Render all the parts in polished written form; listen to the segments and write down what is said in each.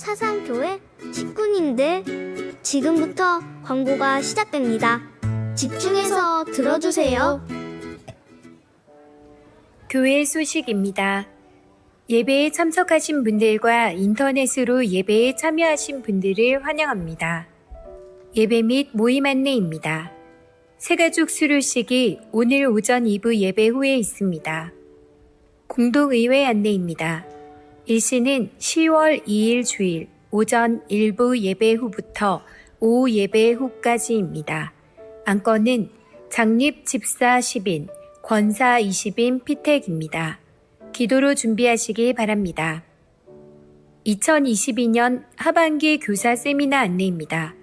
사상교회 식구님들, 지금부터 광고가 시작됩니다. 집중해서 들어주세요. 교회 소식입니다. 예배에 참석하신 분들과 인터넷으로 예배에 참여하신 분들을 환영합니다. 예배 및 모임 안내입니다. 새가족 수료식이 오늘 오전 2부 예배 후에 있습니다. 공동의회 안내입니다. 일시는 10월 2일 주일 오전 1부 예배 후부터 오후 예배 후까지입니다. 안건은 장립 집사 10인, 권사 20인 피택입니다. 기도로 준비하시기 바랍니다. 2022년 하반기 교사 세미나 안내입니다.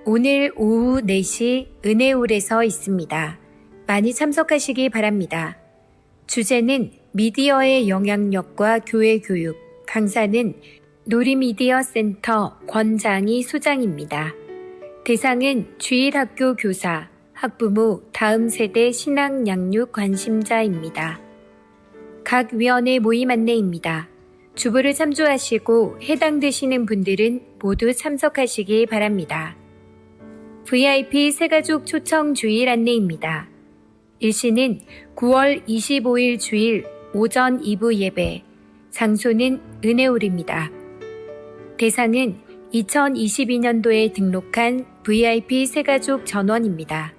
오늘 오후 4시 은혜홀에서 있습니다. 많이 참석하시기 바랍니다. 주제는 미디어의 영향력과 교회 교육, 강사는 놀이미디어 센터 권장희 소장입니다. 대상은 주일학교 교사, 학부모, 다음 세대 신앙 양육 관심자입니다. 각 위원회 모임 안내입니다. 주보를 참조하시고 해당되시는 분들은 모두 참석하시기 바랍니다. VIP 새가족 초청 주일 안내입니다. 일시는 9월 25일 주일 오전 2부 예배, 장소는 은혜홀입니다. 대상은 2022년도에 등록한 VIP 새가족 전원입니다.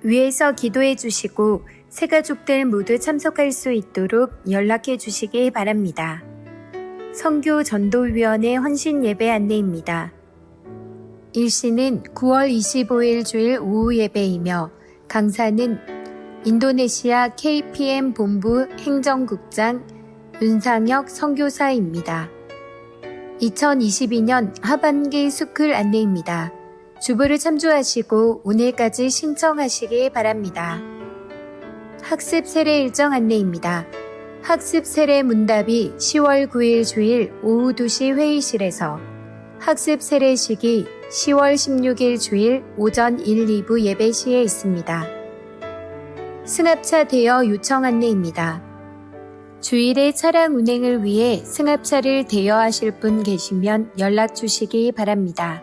위에서 기도해 주시고 새가족들 모두 참석할 수 있도록 연락해 주시기 바랍니다. 선교 전도위원회 헌신 예배 안내입니다. 일시는 9월 25일 주일 오후 예배이며 강사는 인도네시아 KPM 본부 행정국장 윤상혁 선교사입니다. 2022년 하반기 스쿨 안내입니다. 주보를 참조하시고 오늘까지 신청하시기 바랍니다. 학습 세례 일정 안내입니다. 학습 세례 문답이 10월 9일 주일 오후 2시 회의실에서, 학습 세례식이 10월 16일 주일 오전 1, 2부 예배 시에 있습니다. 승합차 대여 요청 안내입니다. 주일에 차량 운행을 위해 승합차를 대여하실 분 계시면 연락 주시기 바랍니다.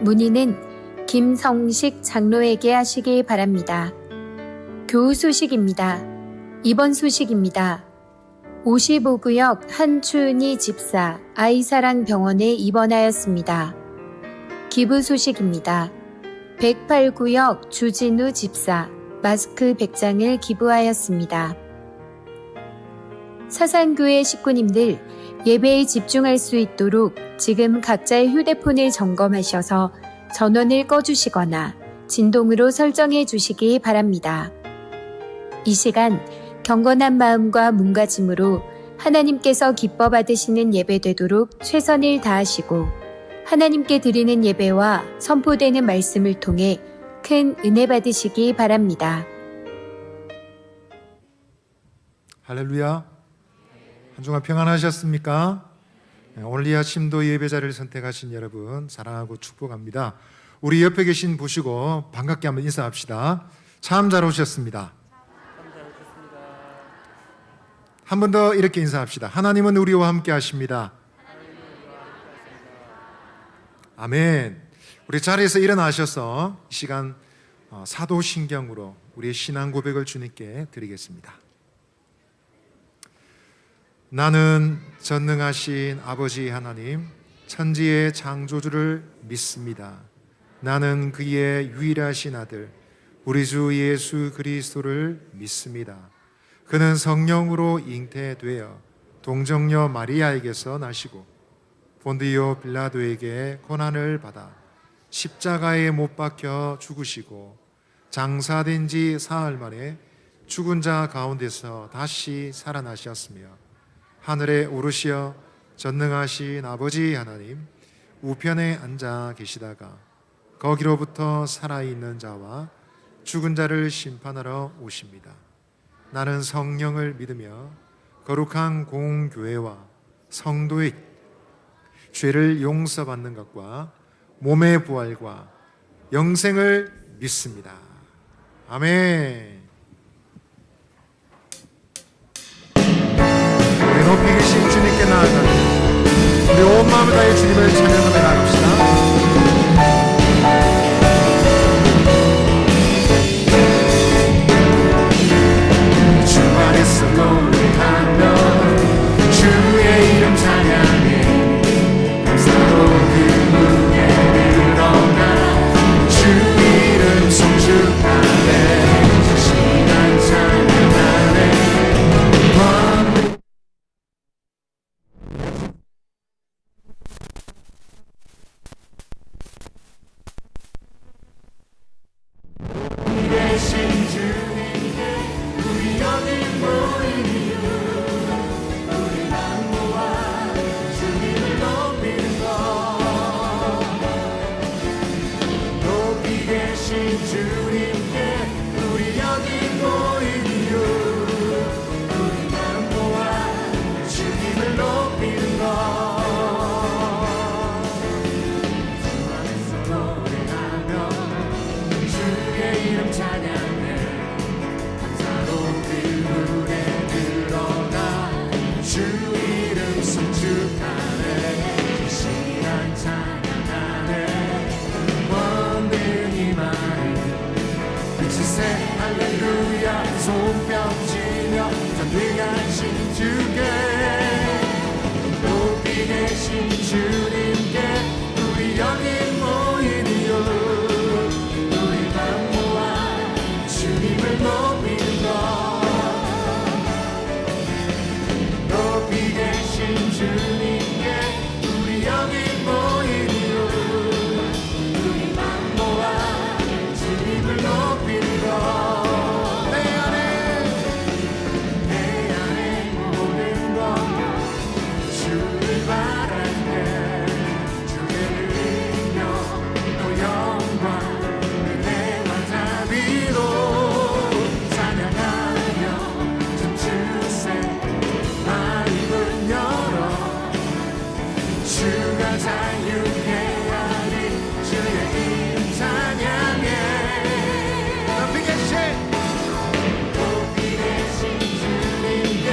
문의는 김성식 장로에게 하시기 바랍니다. 교우 소식입니다. 이번 소식입니다. 55구역 한춘희 집사 아이사랑 병원에 입원하였습니다. 기부 소식입니다. 108구역 주진우 집사 마스크 100장을 기부하였습니다. 사상교회 식구님들, 예배에 집중할 수 있도록 지금 각자의 휴대폰을 점검하셔서 전원을 꺼주시거나 진동으로 설정해 주시기 바랍니다. 이 시간 경건한 마음과 몸가짐으로 하나님께서 기뻐 받으시는 예배 되도록 최선을 다하시고 하나님께 드리는 예배와 선포되는 말씀을 통해 큰 은혜 받으시기 바랍니다. 할렐루야. 한 주간 평안하셨습니까? 오늘 이 아침도 예배 자리를 선택하신 여러분 사랑하고 축복합니다. 우리 옆에 계신 보시고 반갑게 한번 인사합시다. 참 잘 오셨습니다. 한 번 더 이렇게 인사합시다. 하나님은 우리와 함께 하십니다. 아멘. 우리 자리에서 일어나셔서 이 시간 사도신경으로 우리의 신앙 고백을 주님께 드리겠습니다. 나는 전능하신 아버지 하나님, 천지의 창조주를 믿습니다. 나는 그의 유일하신 아들, 우리 주 예수 그리스도를 믿습니다. 그는 성령으로 잉태되어 동정녀 마리아에게서 나시고 본디오 빌라도에게 고난을 받아 십자가에 못 박혀 죽으시고 장사된 지 사흘 만에 죽은 자 가운데서 다시 살아나셨으며 하늘에 오르시어 전능하신 아버지 하나님 우편에 앉아 계시다가 거기로부터 살아있는 자와 죽은 자를 심판하러 오십니다. 나는 성령을 믿으며 거룩한 공교회와 성도의 죄를 용서받는 것과 몸의 부활과 영생을 믿습니다. 아멘. 우리 높이 계신 주님께 나아가는 우리 온 마음을 다해 주님을 찬양하며 나갑시다. 주 안에서 노래하며 주의 이름 찬양해 감사로 그분에 드러나 주 이름 성축하네 시간 찬양하네 계신 주님께 우리 여기 모인 이유 우리만 모아 주님을 높이는 것 높이 계신 주님께 우리 여기 모인 이유 우리만 모아 주님을 높이는 것 주 안에서 노래하며 주의 이름 찬양해 감사로 그분에 드러나 주 이름 성축하네 이 시간 찬양하네 원능히 말해 빛이세 할렐루야 손뼉치며 전능하신 주께 높이 계신 주님께 우리 여기 모인 이유 우리만 모아 주님을 높이는 것 높이 계신 주님께 우리 여기 모인 이유 우리만 모아 주님을 높이는 것 내 안에 모든 것 주를 바랄게 주의 능력 또 영광 은혜와 자비로 찬양하며 춤추세 마음을 열어 주가 자유케 하리 주의 이름 찬양해 높이 계신 주님께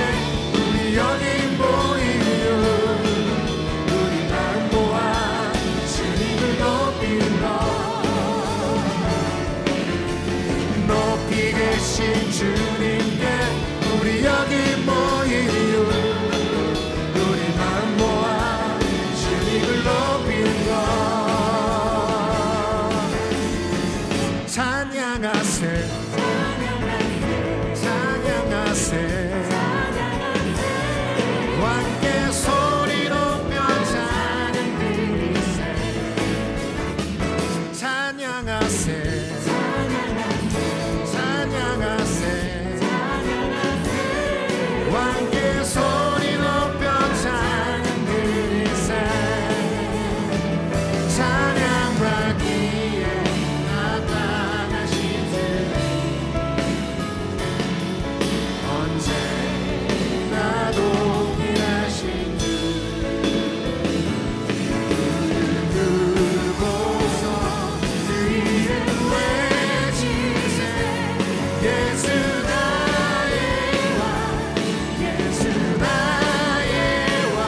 우리 여기 모인 이유 우리만 모아 주님을 높이는 것 높이 계신 주님께 우리 여기 모인 이유 우리만 모아 주님을 높이는 것 찬양하세 찬양하세 왕께 소리 높여 찬양 드리세 찬양하세 찬양하세 왕께 소리 높여 찬양 드리세 찬양받기에 나타나신 주님 언제나 동일하신 주 그곳서 그 이름 외치세 예수 나의 왕 예수 나의 왕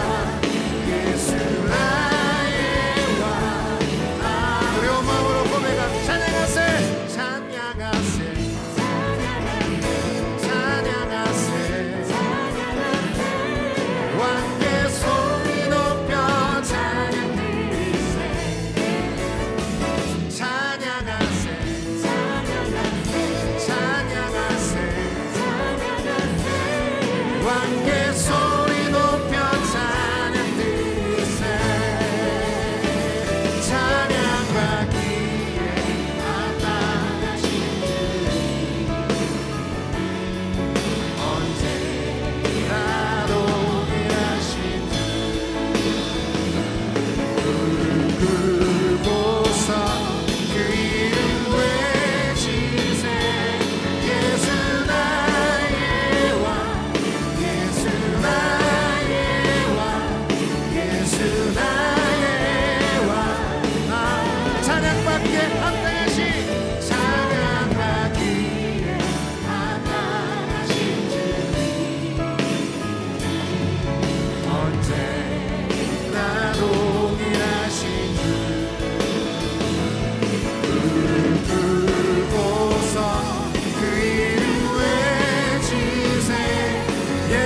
예수 나의 왕 어려운 마음으로 고백합니다. 찬양하세 찬양하세 찬양하세 왕께 소리 높여 찬양 드리세 찬양하세 찬양하세 왕께 소리 높여 찬양 드리세 찬양받기에 나타나신 주님 언제나 동일하신 주 그곳서 그 이름 외치세 예수 나의 왕 예수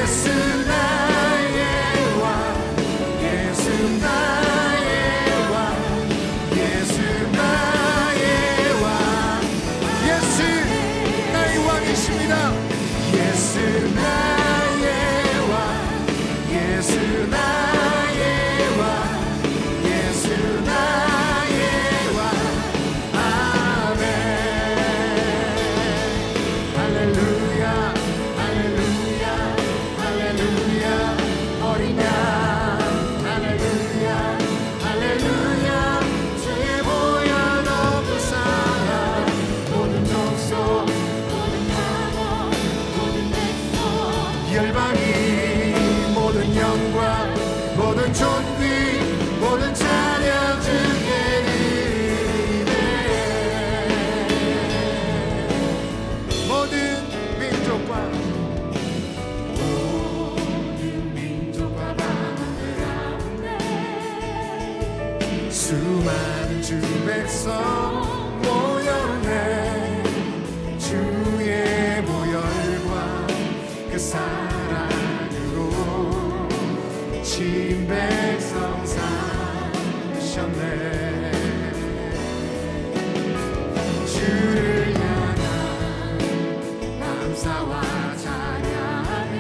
예수 나의 왕 예수 나의 왕 예수 나의 왕 예수 나의 왕이십니다. 예수 나의 왕 예수 나의 왕 예수 나의 왕 아멘 할렐루야 할렐루야 할렐루야 어린 양 할렐루야 할렐루야 주의 보혈 높은 사랑 모든 족속 모든 나라 모든 백성 열방이 모든 영광 모든 존귀 모든 찬양 주께 드리네 모든 민족과 수많은 주 백성 모였네 주의 보혈과 그 사랑으로 진 백성 삼으셨네 주를 향한 감사와 찬양을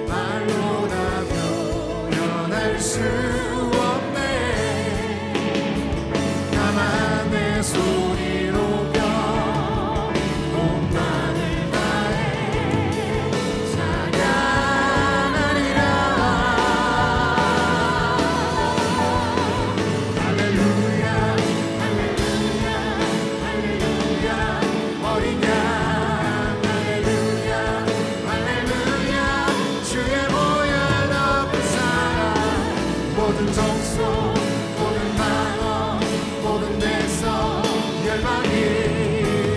말로 다 표현할 수 없네 다만 내 소리 높여 온 마음을 다해 찬양하리라 할렐루야 할렐루야 할렐루야 어린 양 할렐루야 할렐루야 주의 보혈 높은 사랑 모든 족속 모든 만원 모든 백성 열방이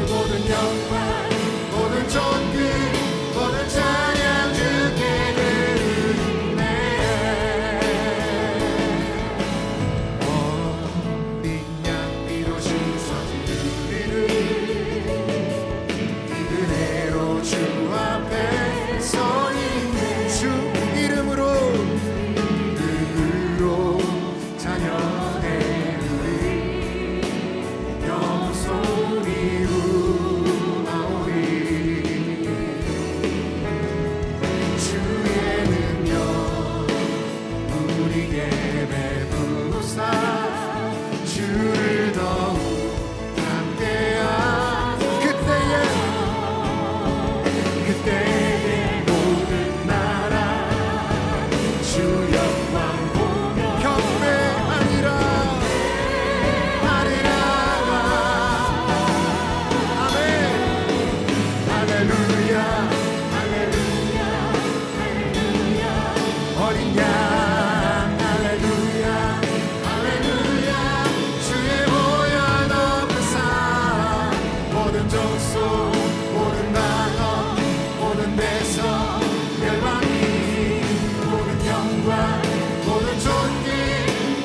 모든 영광 모든 존귀 모든 찬양 주께 드리네 어린 양 피로 씻어진 우리를 은혜로 주 앞에 서 있는 주 이름으로 자녀된 우리 영소리 우마오리 주의 능력 우리에게 베푸사 주를 더욱 함께한 그때의 모든 나라 주 영광 보며 경배하리라 하리라 아멘 할렐루야 할렐루야 할렐루야 어린 양 할렐루야 할렐루야 주의 보혈 높은 사랑 모든 족속 모든 나라 모든 백성 열방이 모든 영광 모든 존귀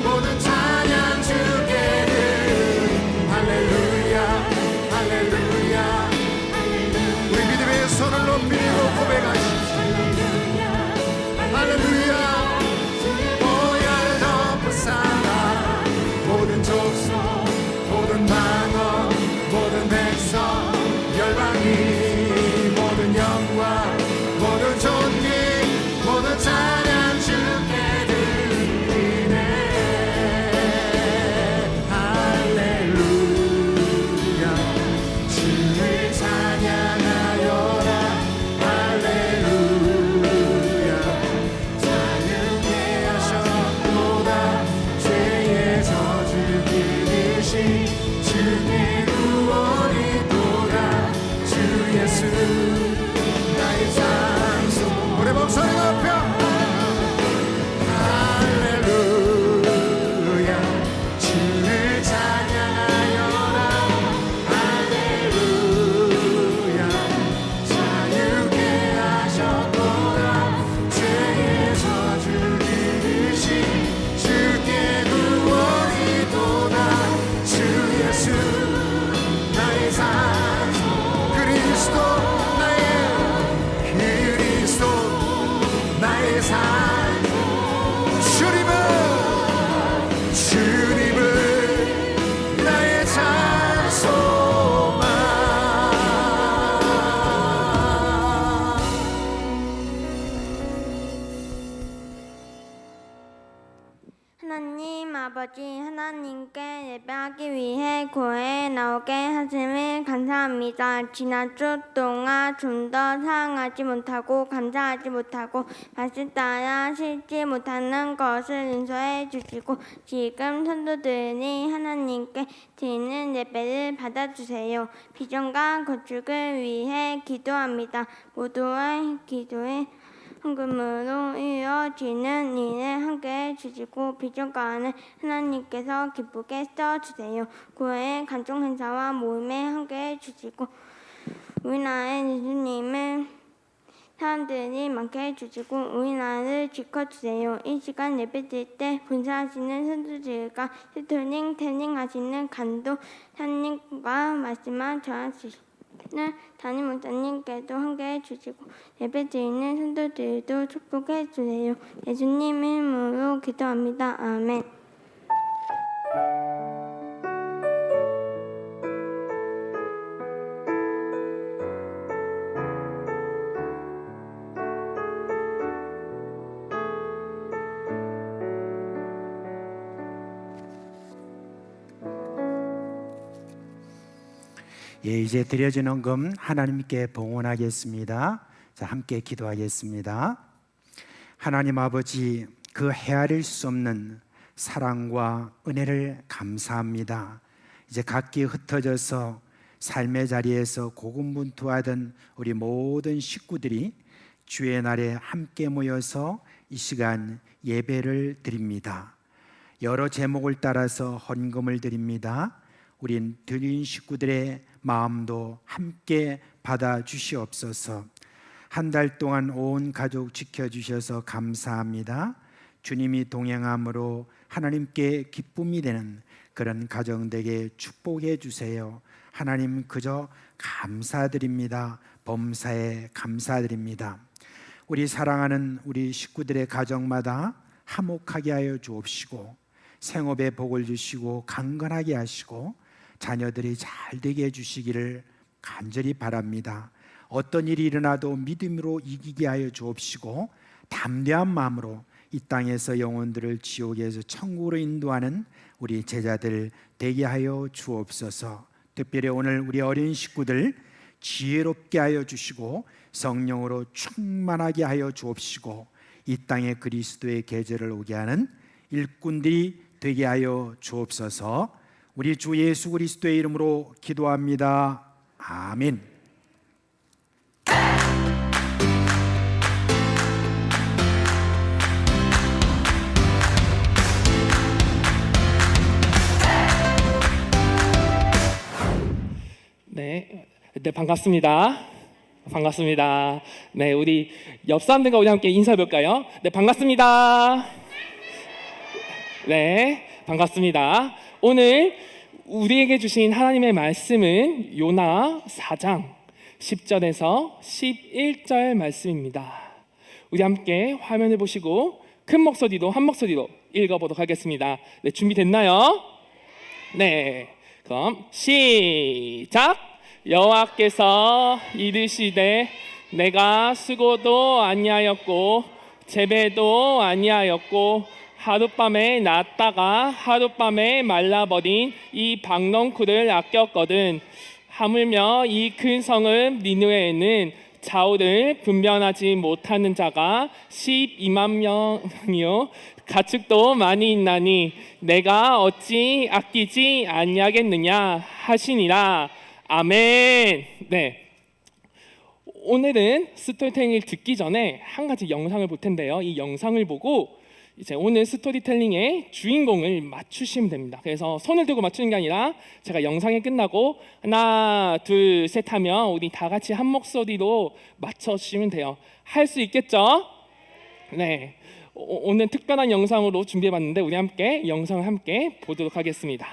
모든 찬양 주께 드리리 할렐루야 할렐루야 우리 믿음의 손을 높이고 고백하십시오 할렐루야 보혈 높은 사랑 모든 족속 모든 만원 모든 백성 열방이 모든 영광 모든 존귀 모든 찬양 주께 드리네 할렐루야 주를 찬양하여라 할렐루야 찬양 나의 삶 주님은 나의 찬송아. 하나님 아버지, 하나님께 예배하기 위해 교회에 나오게 하심을 감사합니다. 지난주 동안 좀 더 사랑하지 못하고 감사하지 못하고 말씀 따라 실지 못하는 것을 용서해 주시고 지금 선도들이 하나님께 드리는 예배를 받아주세요. 비전과 건축을 위해 기도합니다. 모두의 기도에 헌금으로 이루어지는 일을 함께 주시고 비전가는 하나님께서 기쁘게 써주세요. 교회의 간종 행사와 모임에 함께 주시고 우리나라의 예수님을 사람들이 많게 해주시고 우리나라를 지켜주세요. 이 시간 예배 드릴 때 분사하시는 선수들과 스토링 태닝하시는 간도 사님과 말씀만 전하시고 담임 목사님께도 함께 해주시고 예배 드리는 성도들도 축복해 주세요. 예수님 이름으로 기도합니다. 아멘. 예, 이제 드려진 헌금 하나님께 봉헌하겠습니다. 자, 함께 기도하겠습니다. 하나님 아버지, 그 헤아릴 수 없는 사랑과 은혜를 감사합니다. 이제 각기 흩어져서 삶의 자리에서 고군분투하던 우리 모든 식구들이 주의 날에 함께 모여서 이 시간 예배를 드립니다. 여러 제목을 따라서 헌금을 드립니다. 우린 드린 식구들의 마음도 함께 받아주시옵소서. 한 달 동안 온 가족 지켜주셔서 감사합니다. 주님이 동행함으로 하나님께 기쁨이 되는 그런 가정 되게 축복해 주세요. 하나님 그저 감사드립니다. 범사에 감사드립니다. 우리 사랑하는 우리 식구들의 가정마다 화목하게 하여 주옵시고 생업에 복을 주시고 강건하게 하시고 자녀들이 잘 되게 해주시기를 간절히 바랍니다. 어떤 일이 일어나도 믿음으로 이기게 하여 주옵시고 담대한 마음으로 이 땅에서 영혼들을 지옥에서 천국으로 인도하는 우리 제자들 되게 하여 주옵소서. 특별히 오늘 우리 어린 식구들 지혜롭게 하여 주시고 성령으로 충만하게 하여 주옵시고 이 땅에 그리스도의 계절을 오게 하는 일꾼들이 되게 하여 주옵소서. 우리 주 예수 그리스도의 이름으로 기도합니다. 아멘. 네, 반갑습니다. 반갑습니다. 네, 우리 옆 사람들과 우리 함께 인사해볼까요? 네, 반갑습니다. 네, 반갑습니다. 오늘 우리에게 주신 하나님의 말씀은 요나 4장 10절에서 11절 말씀입니다. 우리 함께 화면을 보시고 큰 목소리로 한 목소리로 읽어보도록 하겠습니다. 네, 준비됐나요? 네, 그럼 시작! 여호와께서 이르시되 내가 수고도 아니하였고 재배도 아니하였고 하룻밤에 났다가 하룻밤에 말라버린 이 박넝쿨을 아꼈거든. 하물며 이 큰 성읍 니느웨에는 좌우를 분별하지 못하는 자가 12만 명이요 가축도 많이 있나니 내가 어찌 아끼지 아니하겠느냐 하시니라. 아멘. 네, 오늘은 스토리텔링을 듣기 전에 한 가지 영상을 볼 텐데요. 이 영상을 보고 이제 오늘 스토리텔링의 주인공을 맞추시면 됩니다. 그래서 손을 들고 맞추는 게 아니라 제가 영상이 끝나고 하나 둘 셋 하면 우리 다 같이 한 목소리로 맞춰주시면 돼요. 할 수 있겠죠? 네, 오늘 특별한 영상으로 준비해봤는데 우리 함께 영상을 함께 보도록 하겠습니다.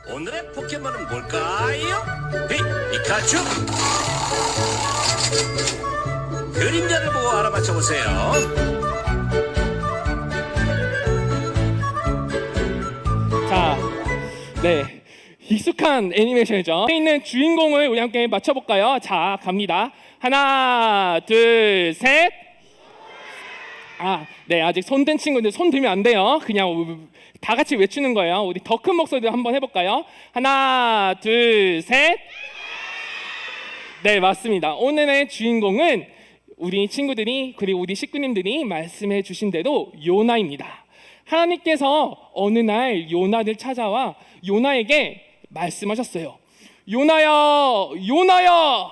오늘의 포켓몬은 뭘까요? 피카츄! 그림자를 보고 알아맞혀 보세요. 자, 네. 익숙한 애니메이션이죠. 앞에 있는 주인공을 우리 함께 맞춰볼까요? 자, 갑니다. 하나, 둘, 셋. 네, 아직 손 든 친구들 손 들면 안 돼요. 그냥 다 같이 외치는 거예요. 우리 더 큰 목소리로 한번 해볼까요? 하나, 둘, 셋. 네, 맞습니다. 오늘의 주인공은 우리 친구들이 그리고 우리 식구님들이 말씀해 주신 대로 요나입니다. 하나님께서 어느 날 요나를 찾아와 요나에게 말씀하셨어요. 요나야, 요나야,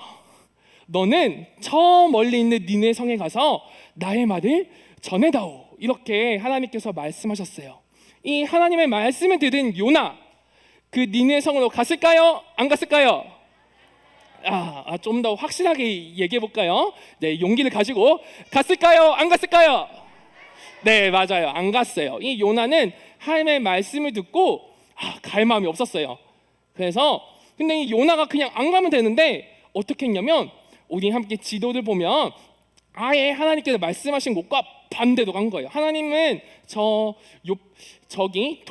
너는 저 멀리 있는 니네 성에 가서 나의 말을 전해다오. 이렇게 하나님께서 말씀하셨어요. 이 하나님의 말씀을 들은 요나, 그 니네 성으로 갔을까요? 안 갔을까요? 좀 더 확실하게 얘기해 볼까요? 네, 용기를 가지고 갔을까요? 안 갔을까요? 네, 맞아요. 안 갔어요. 이 요나는 하나님의 말씀을 듣고 갈 마음이 없었어요. 그래서 근데 이 요나가 그냥 안 가면 되는데 어떻게 했냐면 우리 함께 지도를 보면 아예 하나님께서 말씀하신 곳과 반대로 간 거예요. 하나님은 저기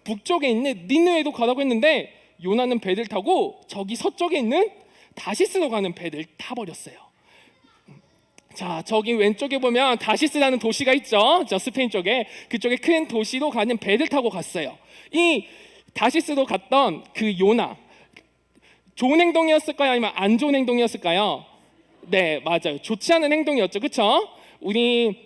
북쪽에 있는 니느웨로 가라고 했는데 요나는 배를 타고 저기 서쪽에 있는 다시스로 가는 배를 타버렸어요. 자, 저기 왼쪽에 보면 다시스라는 도시가 있죠. 저 스페인 쪽에 그쪽에 큰 도시로 가는 배를 타고 갔어요. 이 다시스로 갔던 그 요나, 좋은 행동이었을까요? 아니면 안 좋은 행동이었을까요? 네, 맞아요. 좋지 않은 행동이었죠. 그렇죠? 우리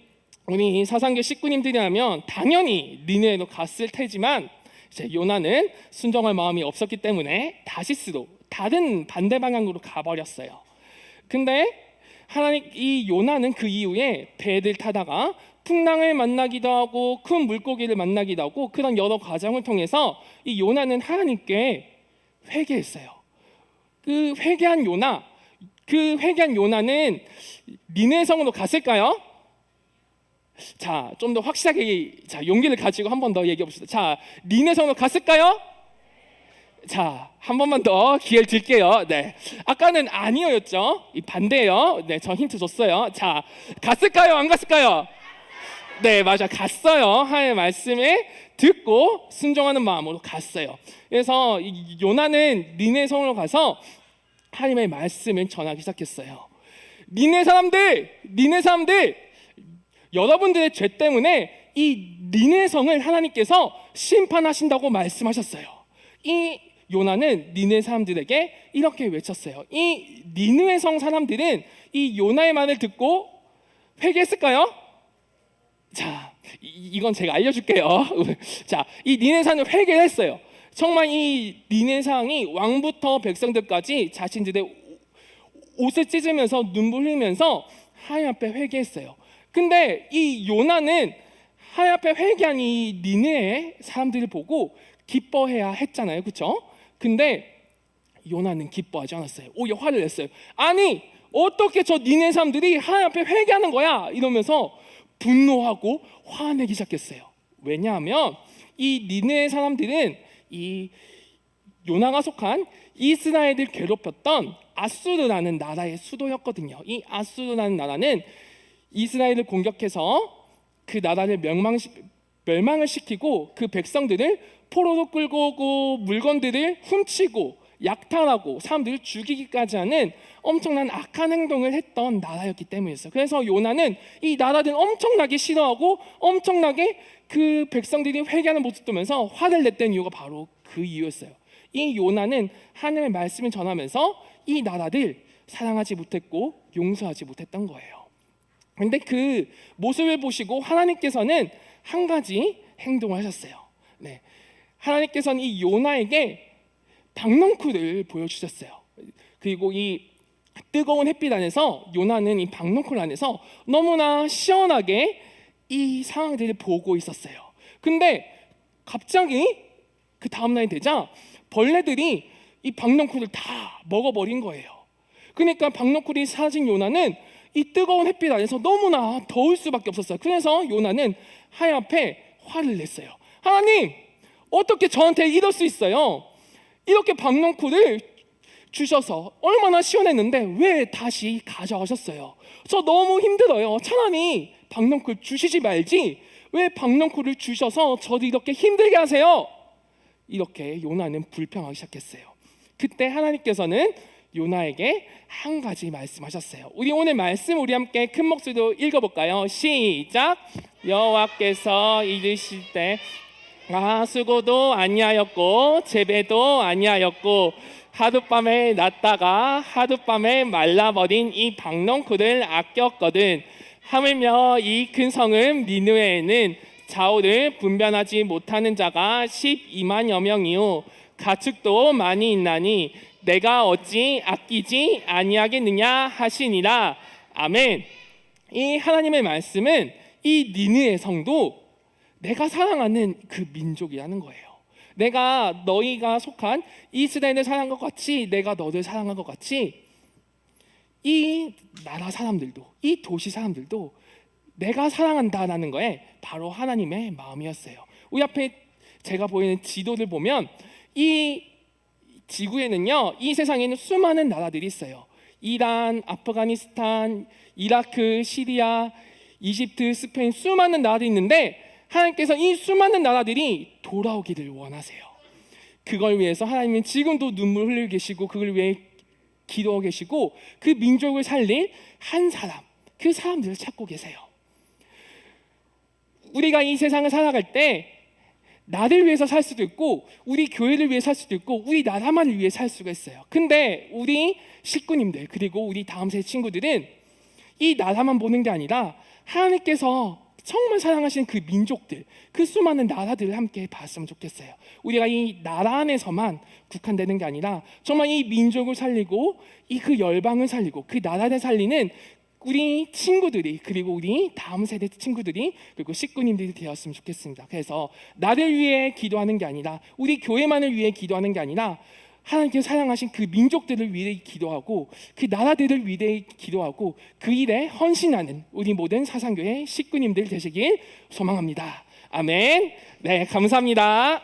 사상교 식구님들이라면 당연히 니느웨로 갔을 테지만 이제 요나는 순종할 마음이 없었기 때문에 다시스로 다른 반대 방향으로 가버렸어요. 근데 이 요나는 그 이후에 배를 타다가 풍랑을 만나기도 하고 큰 물고기를 만나기도 하고 그런 여러 과정을 통해서 이 요나는 하나님께 회개했어요. 그 회개한 요나는 니네 성으로 갔을까요? 자, 좀 더 확실하게 용기를 가지고 한 번 더 얘기해 봅시다. 자, 니네 성으로 갔을까요? 자, 한 번만 더 기회를 드릴게요. 네, 아까는 아니었죠. 이 반대예요. 네, 전 힌트 줬어요. 자, 갔을까요? 안 갔을까요? 네, 맞아, 갔어요. 하나님의 말씀을 듣고 순종하는 마음으로 갔어요. 그래서 이 요나는 니네 성으로 가서 하나님의 말씀을 전하기 시작했어요. 니네 사람들, 여러분들의 죄 때문에 이 니네 성을 하나님께서 심판하신다고 말씀하셨어요. 이 요나는 니네 사람들에게 이렇게 외쳤어요. 이 니느웨 성 사람들은 이 요나의 말을 듣고 회개했을까요? 자, 이건 제가 알려줄게요. 자, 이 니느웨 사람은 회개를 했어요. 정말 이 니느웨 상이 왕부터 백성들까지 자신들의 옷을 찢으면서 눈물 흘리면서 하나님 앞에 회개했어요. 근데 이 요나는 하나님 앞에 회개한 이 니느웨 사람들을 보고 기뻐해야 했잖아요, 그렇죠? 근데 요나는 기뻐하지 않았어요. 오히려 화를 냈어요. 아니, 어떻게 저 니네 사람들이 하나님 앞에 회개하는 거야? 이러면서 분노하고 화내기 시작했어요. 왜냐하면 이 니네 사람들은 이 요나가 속한 이스라엘을 괴롭혔던 아수르라는 나라의 수도였거든요. 이 아수르라는 나라는 이스라엘을 공격해서 그 나라를 멸망을 시키고 그 백성들을 포로로 끌고 오고 물건들을 훔치고 약탈하고 사람들을 죽이기까지 하는 엄청난 악한 행동을 했던 나라였기 때문이었어요. 그래서 요나는 이 나라를 엄청나게 싫어하고 엄청나게 그 백성들이 회개하는 모습을 보면서 화를 냈던 이유가 바로 그 이유였어요. 이 요나는 하나님의 말씀을 전하면서 이 나라를 사랑하지 못했고 용서하지 못했던 거예요. 그런데 그 모습을 보시고 하나님께서는 한 가지 행동을 하셨어요. 네, 하나님께서는 이 요나에게 박넝쿨을 보여주셨어요. 그리고 이 뜨거운 햇빛 안에서 요나는 이 박넝쿨 안에서 너무나 시원하게 이 상황들을 보고 있었어요. 근데 갑자기 그 다음날이 되자 벌레들이 이 박넝쿨을 다 먹어버린 거예요. 그러니까 박넝쿨이 사라진 요나는 이 뜨거운 햇빛 안에서 너무나 더울 수밖에 없었어요. 그래서 요나는 하나님 앞에 화를 냈어요. 하나님, 어떻게 저한테 이럴 수 있어요? 이렇게 박넝쿨을 주셔서 얼마나 시원했는데 왜 다시 가져가셨어요? 저 너무 힘들어요. 차라리 박넝쿨 주시지 말지 왜 박넝쿨을 주셔서 저를 이렇게 힘들게 하세요? 이렇게 요나는 불평하기 시작했어요. 그때 하나님께서는 요나에게 한 가지 말씀하셨어요. 우리 오늘 말씀 우리 함께 큰 목소리로 읽어볼까요? 시작. 여호와께서 이르실 때 수고도 아니하였고 재배도 아니하였고 하룻밤에 났다가 하룻밤에 말라버린 이 박넝쿨을 아꼈거든. 하물며 이 큰 성은 니느웨에는 좌우를 분별하지 못하는 자가 12만여 명이요 가축도 많이 있나니 내가 어찌 아끼지 아니하겠느냐 하시니라. 아멘. 이 하나님의 말씀은 이 니느웨 성도 내가 사랑하는 그 민족이라는 거예요. 내가 너희가 속한 이스라엘을 사랑한 것 같이 내가 너를 사랑한 것 같이 이 나라 사람들도 이 도시 사람들도 내가 사랑한다라는 거에 바로 하나님의 마음이었어요. 우리 앞에 제가 보이는 지도를 보면 이 지구에는요, 이 세상에는 수많은 나라들이 있어요. 이란, 아프가니스탄, 이라크, 시리아, 이집트, 스페인 수많은 나라들이 있는데 하나님께서 이 수많은 나라들이 돌아오기를 원하세요. 그걸 위해서 하나님은 지금도 눈물 흘리고 계시고 그걸 위해 기도하고 계시고 그 민족을 살릴 한 사람, 그 사람들을 찾고 계세요. 우리가 이 세상을 살아갈 때 나를 위해서 살 수도 있고 우리 교회를 위해 살 수도 있고 우리 나라만을 위해 살 수가 있어요. 근데 우리 식구님들 그리고 우리 다음 세대 친구들은 이 나라만 보는 게 아니라 하나님께서 정말 사랑하시는 그 민족들, 그 수많은 나라들을 함께 봤으면 좋겠어요. 우리가 이 나라 안에서만 국한되는 게 아니라 정말 이 민족을 살리고 이 그 열방을 살리고 그 나라를 살리는 우리 친구들이 그리고 우리 다음 세대 친구들이 그리고 식구님들이 되었으면 좋겠습니다. 그래서 나를 위해 기도하는 게 아니라 우리 교회만을 위해 기도하는 게 아니라 하나님께서 사랑하신 그 민족들을 위해 기도하고 그 나라들을 위해 기도하고 그 일에 헌신하는 우리 모든 사상교회 식구님들 되시길 소망합니다. 아멘. 네, 감사합니다.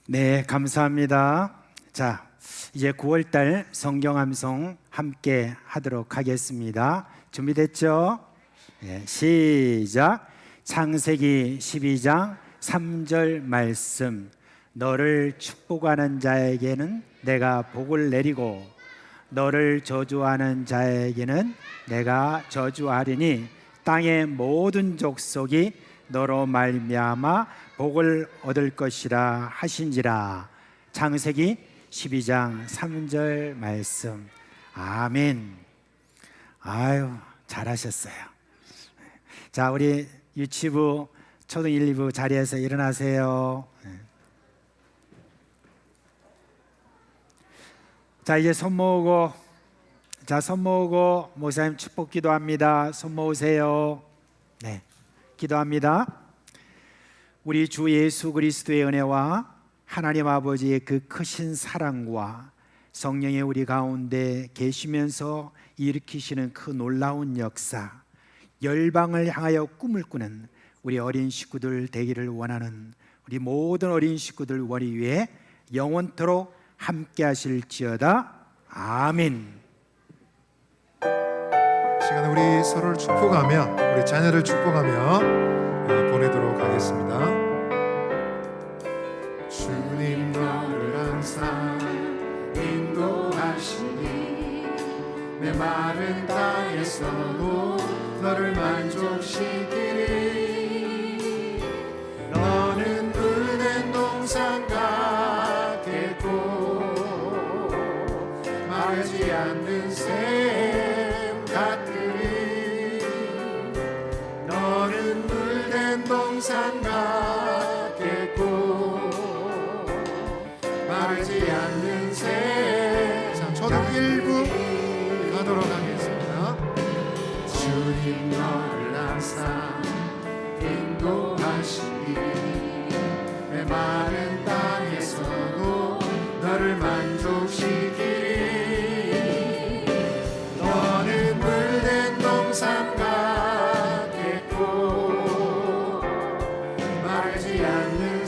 네, 감사합니다. 자, 이제 9월달 성경암송 함께 하도록 하겠습니다. 준비됐죠? 네, 시작. 창세기 12장 3절 말씀. 너를 축복하는 자에게는 내가 복을 내리고 너를 저주하는 자에게는 내가 저주하리니 땅의 모든 족속이 너로 말미암아 복을 얻을 것이라 하신지라. 창세기 12장 3절 말씀. 아멘. 아유, 잘하셨어요. 자, 우리 유치부 초등 1, 2부 자리에서 일어나세요. 자, 이제 손 모으고 목사님 축복 기도합니다. 손 모으세요. 네, 기도합니다. 우리 주 예수 그리스도의 은혜와 하나님 아버지의 그 크신 사랑과 성령의 우리 가운데 계시면서 일으키시는 그 놀라운 역사, 열방을 향하여 꿈을 꾸는 우리 어린 식구들 되기를 원하는 우리 모든 어린 식구들 원리 위에 영원토록 함께 하실지어다. 아멘. 시간에 우리 서로를 축복하며 우리 자녀를 축복하며 보내도록 하겠습니다. 주님 너를 항상 인도하시니 내 마른 땅에서도 너를 만족시키리. 너는 물된 동산 같겠고 마르지 않는 샘 같으리. 너는 물된 동산 같겠고 마르지 않는 샘. 자, 저도 1부 가도록 하겠습니다. 주님 너를 항상 인도하시니 내 마른 땅에서도 너를 만족시키리. 너는 물된 동산 같겠고 마르지 않는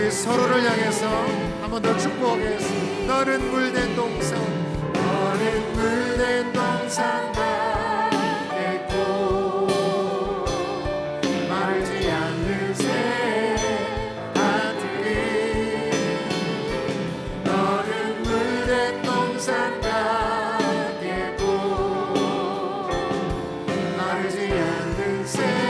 우리 서로를 향해서 한 번 더 축복하겠습니다. 너는 물된 동산, 너는 물된 동산 같겠고 마르지 않는 새하늘이 너는 물된 동산 같겠고 마르지 않는 새하늘이.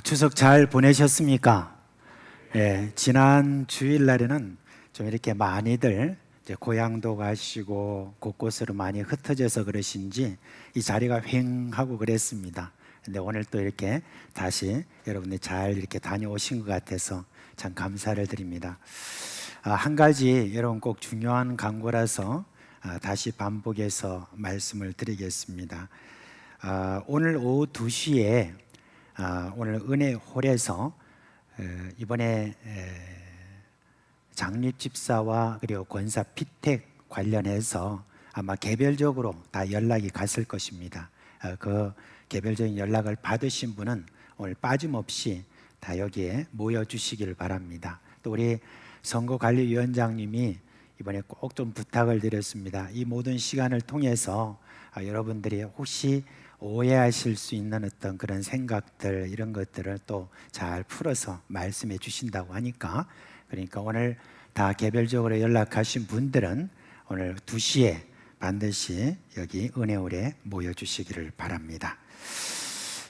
추석 잘 보내셨습니까? 예, 지난 주일날에는 좀 이렇게 많이들 이제 고향도 가시고 곳곳으로 많이 흩어져서 그러신지 이 자리가 휑하고 그랬습니다. 근데 오늘 또 이렇게 다시 여러분들 잘 이렇게 다녀오신 것 같아서 참 감사를 드립니다. 한 가지 여러분 꼭 중요한 광고라서 다시 반복해서 말씀을 드리겠습니다. 오늘 오후 2시에 오늘 은혜홀에서 이번에 장립집사와 그리고 권사 피택 관련해서 아마 개별적으로 다 연락이 갔을 것입니다. 그 개별적인 연락을 받으신 분은 오늘 빠짐없이 다 여기에 모여주시길 바랍니다. 또 우리 선거관리위원장님이 이번에 꼭 좀 부탁을 드렸습니다. 이 모든 시간을 통해서 여러분들이 혹시 오해하실 수 있는 어떤 그런 생각들, 이런 것들을 또 잘 풀어서 말씀해 주신다고 하니까, 그러니까 오늘 다 개별적으로 연락하신 분들은 오늘 2시에 반드시 여기 은혜홀에 모여주시기를 바랍니다.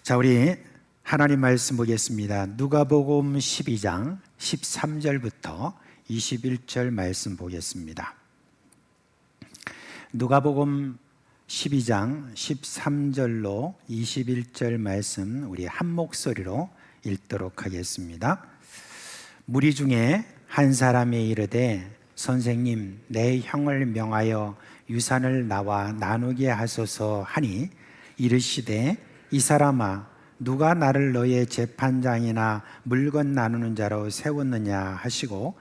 자, 우리 하나님 말씀 보겠습니다. 누가복음 12장 13절부터 21절 말씀 보겠습니다. 누가복음 12장 13절로 21절 말씀 우리 한 목소리로 읽도록 하겠습니다. 무리 중에 한 사람이 이르되 선생님, 내 형을 명하여 유산을 나와 나누게 하소서 하니, 이르시되 이 사람아, 누가 나를 너의 재판장이나 물건 나누는 자로 세웠느냐 하시고,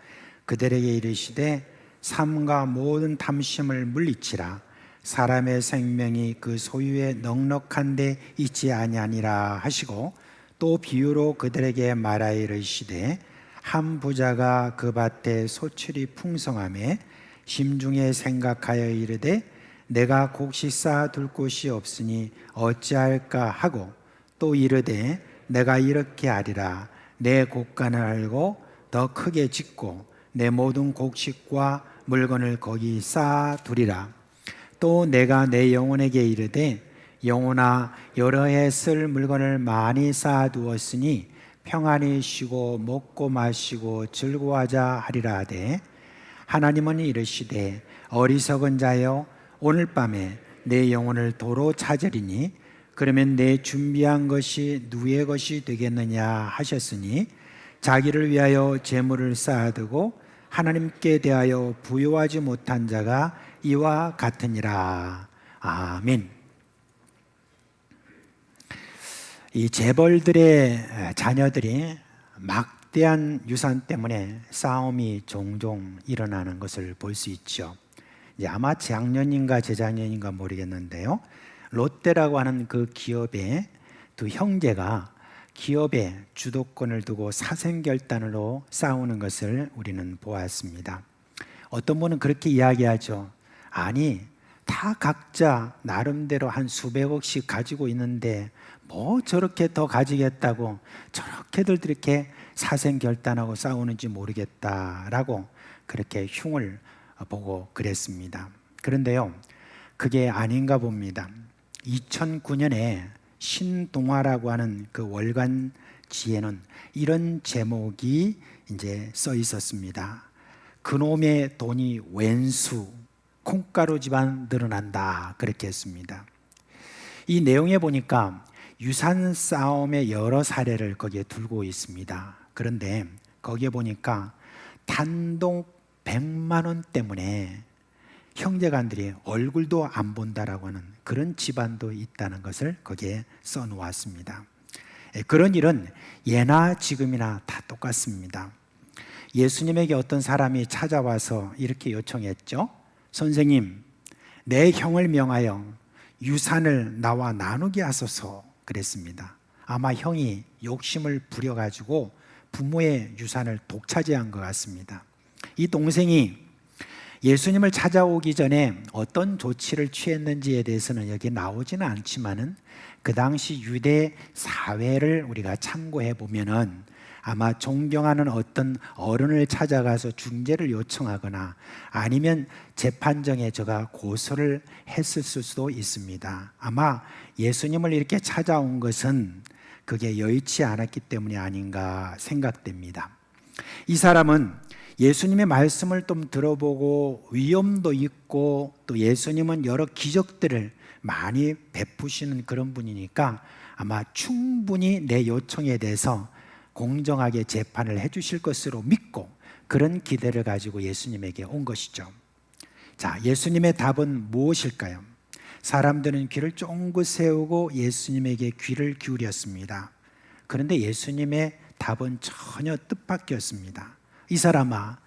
그들에게 이르시되 삶과 모든 탐심을 물리치라. 사람의 생명이 그 소유에 넉넉한 데 있지 아니하니라 하시고, 또 비유로 그들에게 말하여 이르시되 한 부자가 그 밭에 소출이 풍성하매 심중에 생각하여 이르되 내가 곡식 쌓아둘 곳이 없으니 어찌할까 하고, 또 이르되 내가 이렇게 하리라. 내 곳간을 알고 더 크게 짓고 내 모든 곡식과 물건을 거기 쌓아두리라. 또 내가 내 영혼에게 이르되 영혼아, 여러 해 쓸 물건을 많이 쌓아두었으니 평안히 쉬고 먹고 마시고 즐거워하자 하리라 하되, 하나님은 이르시되 어리석은 자여, 오늘 밤에 내 영혼을 도로 찾으리니 그러면 내 준비한 것이 누구의 것이 되겠느냐 하셨으니, 자기를 위하여 재물을 쌓아두고 하나님께 대하여 부요하지 못한 자가 이와 같으니라. 아멘. 이 재벌들의 자녀들이 막대한 유산 때문에 싸움이 종종 일어나는 것을 볼 수 있죠. 이제 아마 작년인가 재작년인가 모르겠는데요, 롯데라고 하는 그 기업의 두 형제가 기업의 주도권을 두고 사생결단으로 싸우는 것을 우리는 보았습니다. 어떤 분은 그렇게 이야기하죠. 아니, 다 각자 나름대로 한 수백억씩 가지고 있는데 뭐 저렇게 더 가지겠다고 저렇게들 이렇게 사생결단하고 싸우는지 모르겠다라고 그렇게 흉을 보고 그랬습니다. 그런데요, 그게 아닌가 봅니다. 2009년에 신동아라고 하는 그 월간지에는 이런 제목이 이제 써 있었습니다. 그놈의 돈이 웬수, 콩가루 집안 늘어난다, 그렇게 했습니다. 이 내용에 보니까 유산 싸움의 여러 사례를 거기에 들고 있습니다. 그런데 거기에 보니까 단독 100만 원 때문에 형제간들이 얼굴도 안 본다라고 하는 그런 집안도 있다는 것을 거기에 써놓았습니다. 그런 일은 예나 지금이나 다 똑같습니다. 예수님에게 어떤 사람이 찾아와서 이렇게 요청했죠. 선생님, 내 형을 명하여 유산을 나와 나누게 하소서 그랬습니다. 아마 형이 욕심을 부려가지고 부모의 유산을 독차지한 것 같습니다. 이 동생이 예수님을 찾아오기 전에 어떤 조치를 취했는지에 대해서는 여기 나오지는 않지만은 그 당시 유대 사회를 우리가 참고해 보면은 아마 존경하는 어떤 어른을 찾아가서 중재를 요청하거나 아니면 재판정에 저가 고소를 했을 수도 있습니다. 아마 예수님을 이렇게 찾아온 것은 그게 여의치 않았기 때문이 아닌가 생각됩니다. 이 사람은 예수님의 말씀을 좀 들어보고 위엄도 있고 또 예수님은 여러 기적들을 많이 베푸시는 그런 분이니까 아마 충분히 내 요청에 대해서 공정하게 재판을 해주실 것으로 믿고 그런 기대를 가지고 예수님에게 온 것이죠. 자, 예수님의 답은 무엇일까요? 사람들은 귀를 쫑긋 세우고 예수님에게 귀를 기울였습니다. 그런데 예수님의 답은 전혀 뜻밖이었습니다. 이 사람아,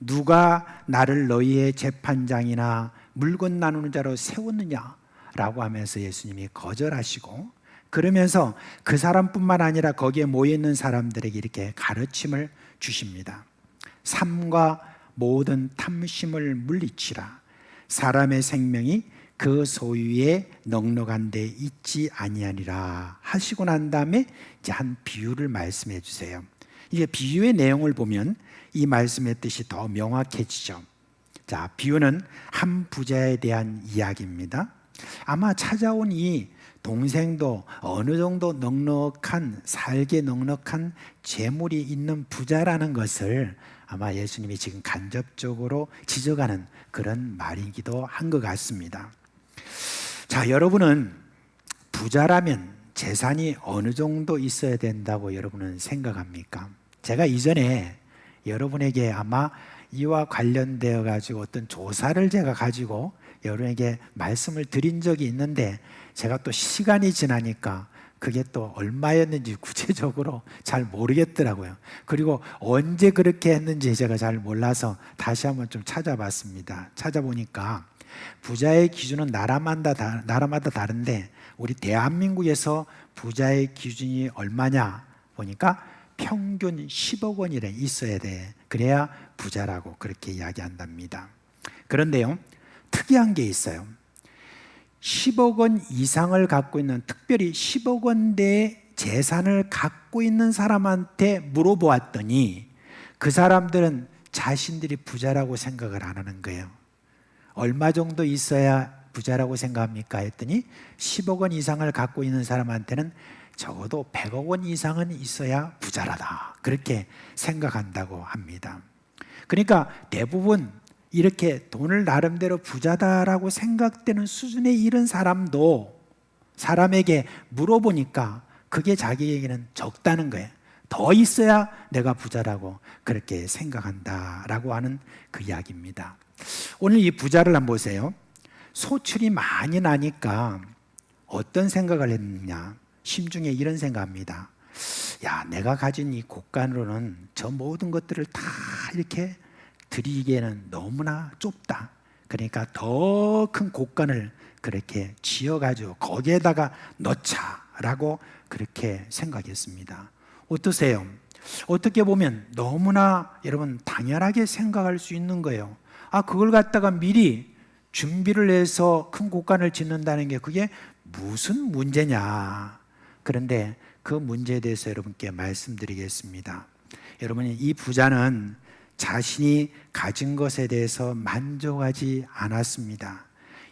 누가 나를 너희의 재판장이나 물건 나누는 자로 세웠느냐라고 하면서 예수님이 거절하시고, 그러면서 그 사람뿐만 아니라 거기에 모여있는 사람들에게 이렇게 가르침을 주십니다. 삼가 모든 탐심을 물리치라. 사람의 생명이 그 소유에 넉넉한 데 있지 아니하니라 하시고 난 다음에 이제 한 비유를 말씀해 주세요. 이제 비유의 내용을 보면 이 말씀의 뜻이 더 명확해지죠. 자, 비유는 한 부자에 대한 이야기입니다. 아마 찾아온 이 동생도 어느 정도 살게 넉넉한 재물이 있는 부자라는 것을 아마 예수님이 지금 간접적으로 지적하는 그런 말이기도 한 것 같습니다. 자, 여러분은 부자라면 재산이 어느 정도 있어야 된다고 여러분은 생각합니까? 제가 이전에 여러분에게 아마 이와 관련되어 가지고 어떤 조사를 제가 가지고 여러분에게 말씀을 드린 적이 있는데, 제가 또 시간이 지나니까 그게 또 얼마였는지 구체적으로 잘 모르겠더라고요. 그리고 언제 그렇게 했는지 제가 잘 몰라서 다시 한번 좀 찾아봤습니다. 찾아보니까 부자의 기준은 나라마다 다른데, 우리 대한민국에서 부자의 기준이 얼마냐 보니까 평균 10억 원이래 있어야 돼. 그래야 부자라고 그렇게 이야기한답니다. 그런데요, 특이한 게 있어요. 10억 원 이상을 갖고 있는, 특별히 10억 원대의 재산을 갖고 있는 사람한테 물어보았더니 그 사람들은 자신들이 부자라고 생각을 안 하는 거예요. 얼마 정도 있어야 부자라고 생각합니까? 했더니 10억 원 이상을 갖고 있는 사람한테는 적어도 100억 원 이상은 있어야 부자라다, 그렇게 생각한다고 합니다. 그러니까 대부분 이렇게 돈을 나름대로 부자다라고 생각되는 수준에 이른 사람도 사람에게 물어보니까 그게 자기에게는 적다는 거예요. 더 있어야 내가 부자라고 그렇게 생각한다라고 하는 그 이야기입니다. 오늘 이 부자를 한번 보세요. 소출이 많이 나니까 어떤 생각을 했느냐, 심중에 이런 생각합니다. 야, 내가 가진 이 곳간으로는 저 모든 것들을 다 이렇게 드리기에는 너무나 좁다. 그러니까 더 큰 곳간을 그렇게 지어가지고 거기에다가 넣자라고 그렇게 생각했습니다. 어떠세요? 어떻게 보면 너무나 여러분 당연하게 생각할 수 있는 거예요. 아, 그걸 갖다가 미리 준비를 해서 큰 곳간을 짓는다는 게 그게 무슨 문제냐. 그런데 그 문제에 대해서 여러분께 말씀드리겠습니다. 여러분이 이 부자는 자신이 가진 것에 대해서 만족하지 않았습니다.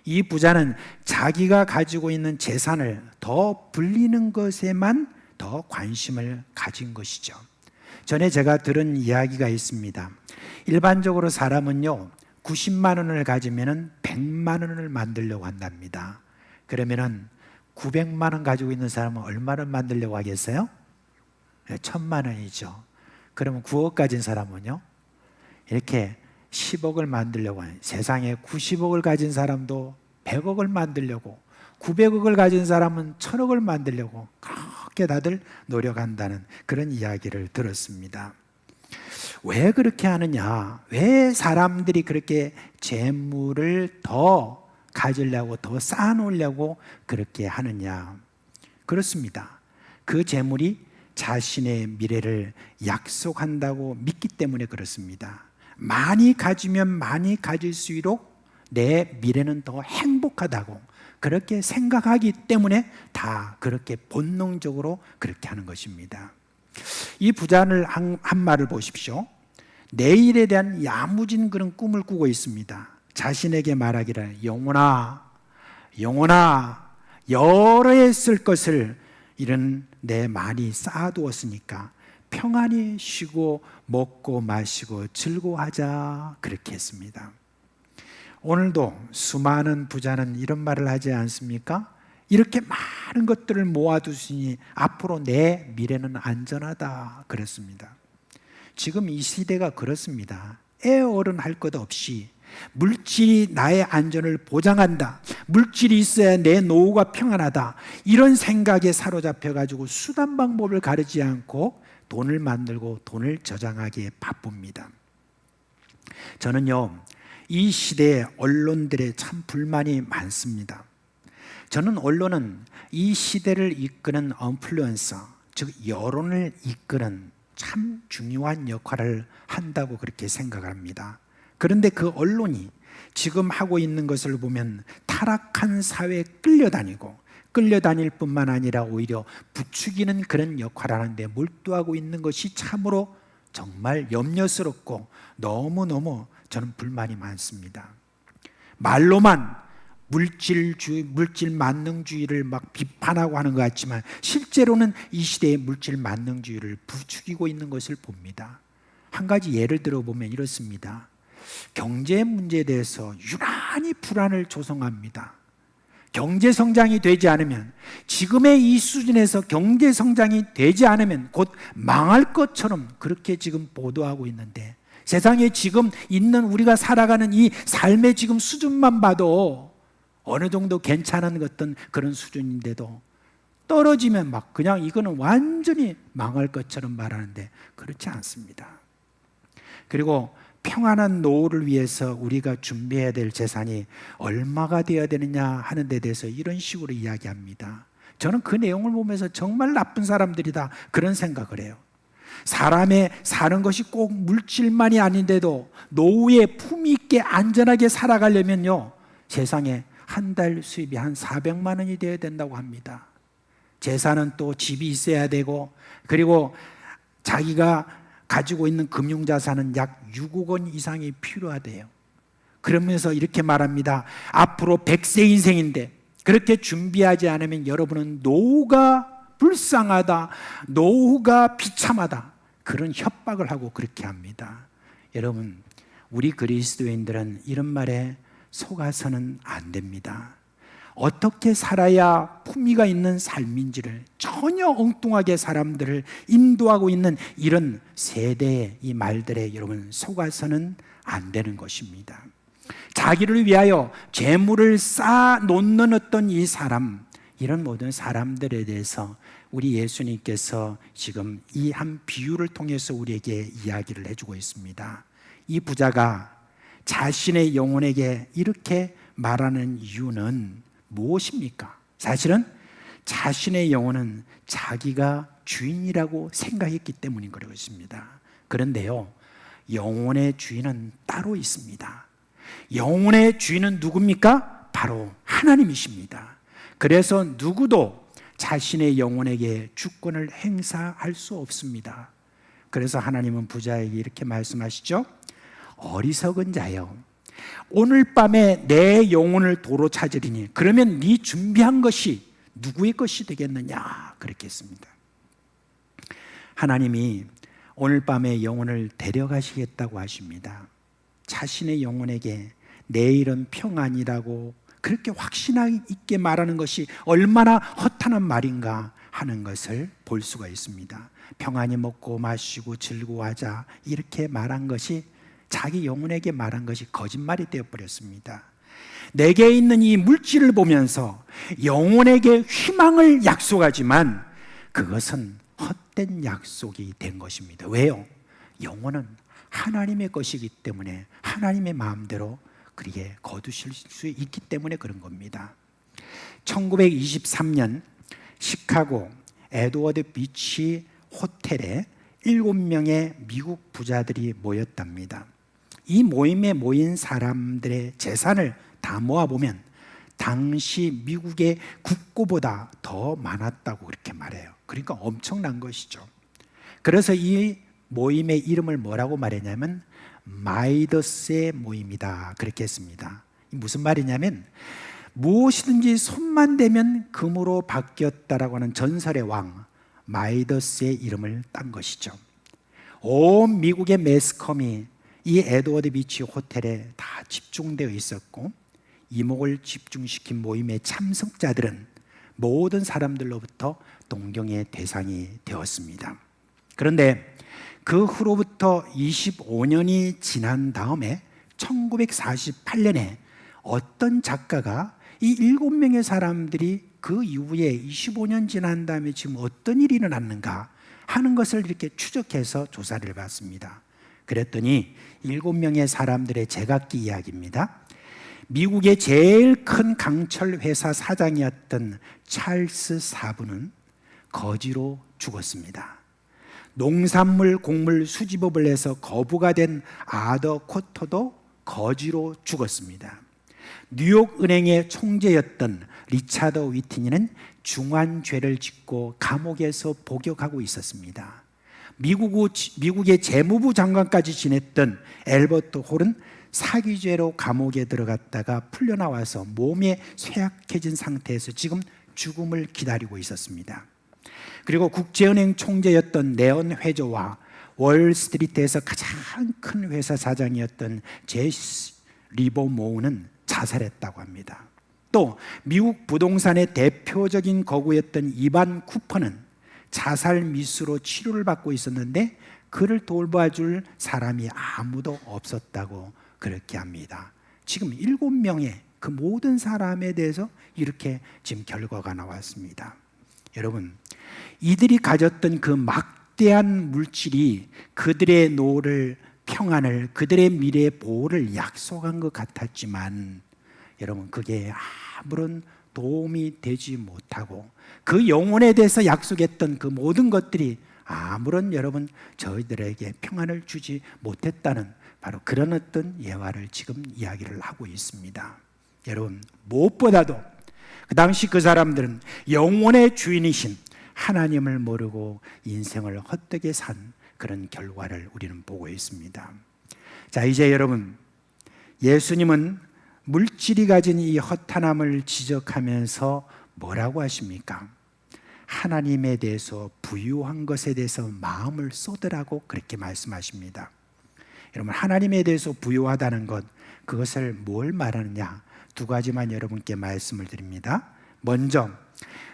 이 부자는 자기가 가지고 있는 재산을 더 불리는 것에만 더 관심을 가진 것이죠. 전에 제가 들은 이야기가 있습니다. 일반적으로 사람은요, 90만 원을 가지면 100만 원을 만들려고 한답니다. 그러면은 900만 원 가지고 있는 사람은 얼마를 만들려고 하겠어요? 1000만 원이죠. 그러면 9억 가진 사람은요, 이렇게 10억을 만들려고 하는, 세상에 90억을 가진 사람도 100억을 만들려고, 900억을 가진 사람은 1000억을 만들려고 그렇게 다들 노력한다는 그런 이야기를 들었습니다. 왜 그렇게 하느냐? 왜 사람들이 그렇게 재물을 더 가지려고, 더 쌓아놓으려고 그렇게 하느냐? 그렇습니다. 그 재물이 자신의 미래를 약속한다고 믿기 때문에 그렇습니다. 많이 가지면 많이 가질수록 내 미래는 더 행복하다고 그렇게 생각하기 때문에 다 그렇게 본능적으로 그렇게 하는 것입니다. 이 부자는 한 말을 보십시오. 내일에 대한 야무진 그런 꿈을 꾸고 있습니다. 자신에게 말하기를, 영혼아, 영혼아, 여러 해 쓸 것을 이런 내 많이 쌓아두었으니까 평안히 쉬고 먹고 마시고 즐거워하자, 그렇게 했습니다. 오늘도 수많은 부자는 이런 말을 하지 않습니까? 이렇게 많은 것들을 모아두시니 앞으로 내 미래는 안전하다, 그랬습니다. 지금 이 시대가 그렇습니다. 애어른 할 것 없이 물질이 나의 안전을 보장한다, 물질이 있어야 내 노후가 평안하다, 이런 생각에 사로잡혀가지고 수단 방법을 가리지 않고 돈을 만들고 돈을 저장하기에 바쁩니다. 저는요, 이 시대의 언론들의 참 불만이 많습니다. 저는 언론은 이 시대를 이끄는 인플루언서, 즉 여론을 이끄는 참 중요한 역할을 한다고 그렇게 생각합니다. 그런데 그 언론이 지금 하고 있는 것을 보면 타락한 사회에 끌려다닐 뿐만 아니라 오히려 부추기는 그런 역할을 하는데 몰두하고 있는 것이 참으로 정말 염려스럽고 너무너무 저는 불만이 많습니다. 말로만 물질 만능주의를 막 비판하고 하는 것 같지만 실제로는 이 시대의 물질 만능주의를 부추기고 있는 것을 봅니다. 한 가지 예를 들어보면 이렇습니다. 경제 문제에 대해서 유난히 불안을 조성합니다. 경제 성장이 되지 않으면, 지금의 이 수준에서 경제 성장이 되지 않으면 곧 망할 것처럼 그렇게 지금 보도하고 있는데, 세상에 지금 있는 우리가 살아가는 이 삶의 지금 수준만 봐도 어느 정도 괜찮은 어떤 그런 수준인데도 떨어지면 막 그냥 이거는 완전히 망할 것처럼 말하는데 그렇지 않습니다. 그리고 평안한 노후를 위해서 우리가 준비해야 될 재산이 얼마가 되어야 되느냐 하는 데 대해서 이런 식으로 이야기합니다. 저는 그 내용을 보면서 정말 나쁜 사람들이다 그런 생각을 해요. 사람의 사는 것이 꼭 물질만이 아닌데도 노후에 품위 있게 안전하게 살아가려면요, 세상에 한 달 수입이 한 400만 원이 되어야 된다고 합니다. 재산은 또 집이 있어야 되고, 그리고 자기가 가지고 있는 금융자산은 약 6억 원 이상이 필요하대요. 그러면서 이렇게 말합니다. 앞으로 100세 인생인데 그렇게 준비하지 않으면 여러분은 노후가 불쌍하다, 노후가 비참하다, 그런 협박을 하고 그렇게 합니다. 여러분, 우리 그리스도인들은 이런 말에 속아서는 안 됩니다. 어떻게 살아야 품위가 있는 삶인지를 전혀 엉뚱하게 사람들을 인도하고 있는 이런 세대의 이 말들에 여러분 속아서는 안 되는 것입니다. 자기를 위하여 재물을 쌓아놓는 어떤 이 사람, 이런 모든 사람들에 대해서 우리 예수님께서 지금 이 한 비유를 통해서 우리에게 이야기를 해주고 있습니다. 이 부자가 자신의 영혼에게 이렇게 말하는 이유는 무엇입니까? 사실은 자신의 영혼은 자기가 주인이라고 생각했기 때문인 것입니다. 그런데요, 영혼의 주인은 따로 있습니다. 영혼의 주인은 누굽니까? 바로 하나님이십니다. 그래서 누구도 자신의 영혼에게 주권을 행사할 수 없습니다. 그래서 하나님은 부자에게 이렇게 말씀하시죠. 어리석은 자여, 오늘 밤에 내 영혼을 도로 찾으리니 그러면 네 준비한 것이 누구의 것이 되겠느냐, 그렇게 했습니다. 하나님이 오늘 밤에 영혼을 데려가시겠다고 하십니다. 자신의 영혼에게 내일은 평안이라고 그렇게 확신하게 있게 말하는 것이 얼마나 허탄한 말인가 하는 것을 볼 수가 있습니다. 평안히 먹고 마시고 즐거워하자 이렇게 말한 것이, 자기 영혼에게 말한 것이 거짓말이 되어버렸습니다. 내게 있는 이 물질을 보면서 영혼에게 희망을 약속하지만 그것은 헛된 약속이 된 것입니다. 왜요? 영혼은 하나님의 것이기 때문에 하나님의 마음대로 그렇게 거두실 수 있기 때문에 그런 겁니다. 1923년 시카고 에드워드 비치 호텔에 7명의 미국 부자들이 모였답니다. 이 모임에 모인 사람들의 재산을 다 모아보면 당시 미국의 국고보다 더 많았다고 그렇게 말해요. 그러니까 엄청난 것이죠. 그래서 이 모임의 이름을 뭐라고 말했냐면 마이더스의 모임이다 그렇게 했습니다. 무슨 말이냐면 무엇이든지 손만 대면 금으로 바뀌었다라고 하는 전설의 왕 마이더스의 이름을 딴 것이죠. 온 미국의 매스컴이 이 에드워드 비치 호텔에 다 집중되어 있었고, 이목을 집중시킨 모임의 참석자들은 모든 사람들로부터 동경의 대상이 되었습니다. 그런데 그 후로부터 25년이 지난 다음에 1948년에 어떤 작가가 이 7명의 사람들이 그 이후에 25년 지난 다음에 지금 어떤 일이 일어났는가 하는 것을 이렇게 추적해서 조사를 해봤습니다. 그랬더니 7명의 사람들의 제각기 이야기입니다. 미국의 제일 큰 강철 회사 사장이었던 찰스 사부는 거지로 죽었습니다. 농산물 곡물 수집업을 해서 거부가 된 아더 코터도 거지로 죽었습니다. 뉴욕 은행의 총재였던 리차드 위트니는 중환죄를 짓고 감옥에서 복역하고 있었습니다. 미국의 재무부 장관까지 지냈던 엘버트 홀은 사기죄로 감옥에 들어갔다가 풀려나와서 몸이 쇠약해진 상태에서 지금 죽음을 기다리고 있었습니다. 그리고 국제은행 총재였던 네온 회저와 월스트리트에서 가장 큰 회사 사장이었던 제시 리버모어는 자살했다고 합니다. 또 미국 부동산의 대표적인 거구였던 이반 쿠퍼는 자살 미수로 치료를 받고 있었는데 그를 돌봐줄 사람이 아무도 없었다고 그렇게 합니다. 지금 7명의 그 모든 사람에 대해서 이렇게 지금 결과가 나왔습니다. 여러분, 이들이 가졌던 그 막대한 물질이 그들의 노를, 평안을, 그들의 미래의 보호를 약속한 것 같았지만 여러분, 그게 아무런 도움이 되지 못하고 그 영혼에 대해서 약속했던 그 모든 것들이 아무런 여러분 저희들에게 평안을 주지 못했다는 바로 그런 어떤 예화를 지금 이야기를 하고 있습니다. 여러분, 무엇보다도 그 당시 그 사람들은 영혼의 주인이신 하나님을 모르고 인생을 헛되게 산 그런 결과를 우리는 보고 있습니다. 자, 이제 여러분, 예수님은 물질이 가진 이 허탄함을 지적하면서 뭐라고 하십니까? 하나님에 대해서 부유한 것에 대해서 마음을 쏟으라고 그렇게 말씀하십니다. 여러분, 하나님에 대해서 부유하다는 것, 그것을 뭘 말하느냐? 2가지만 여러분께 말씀을 드립니다. 먼저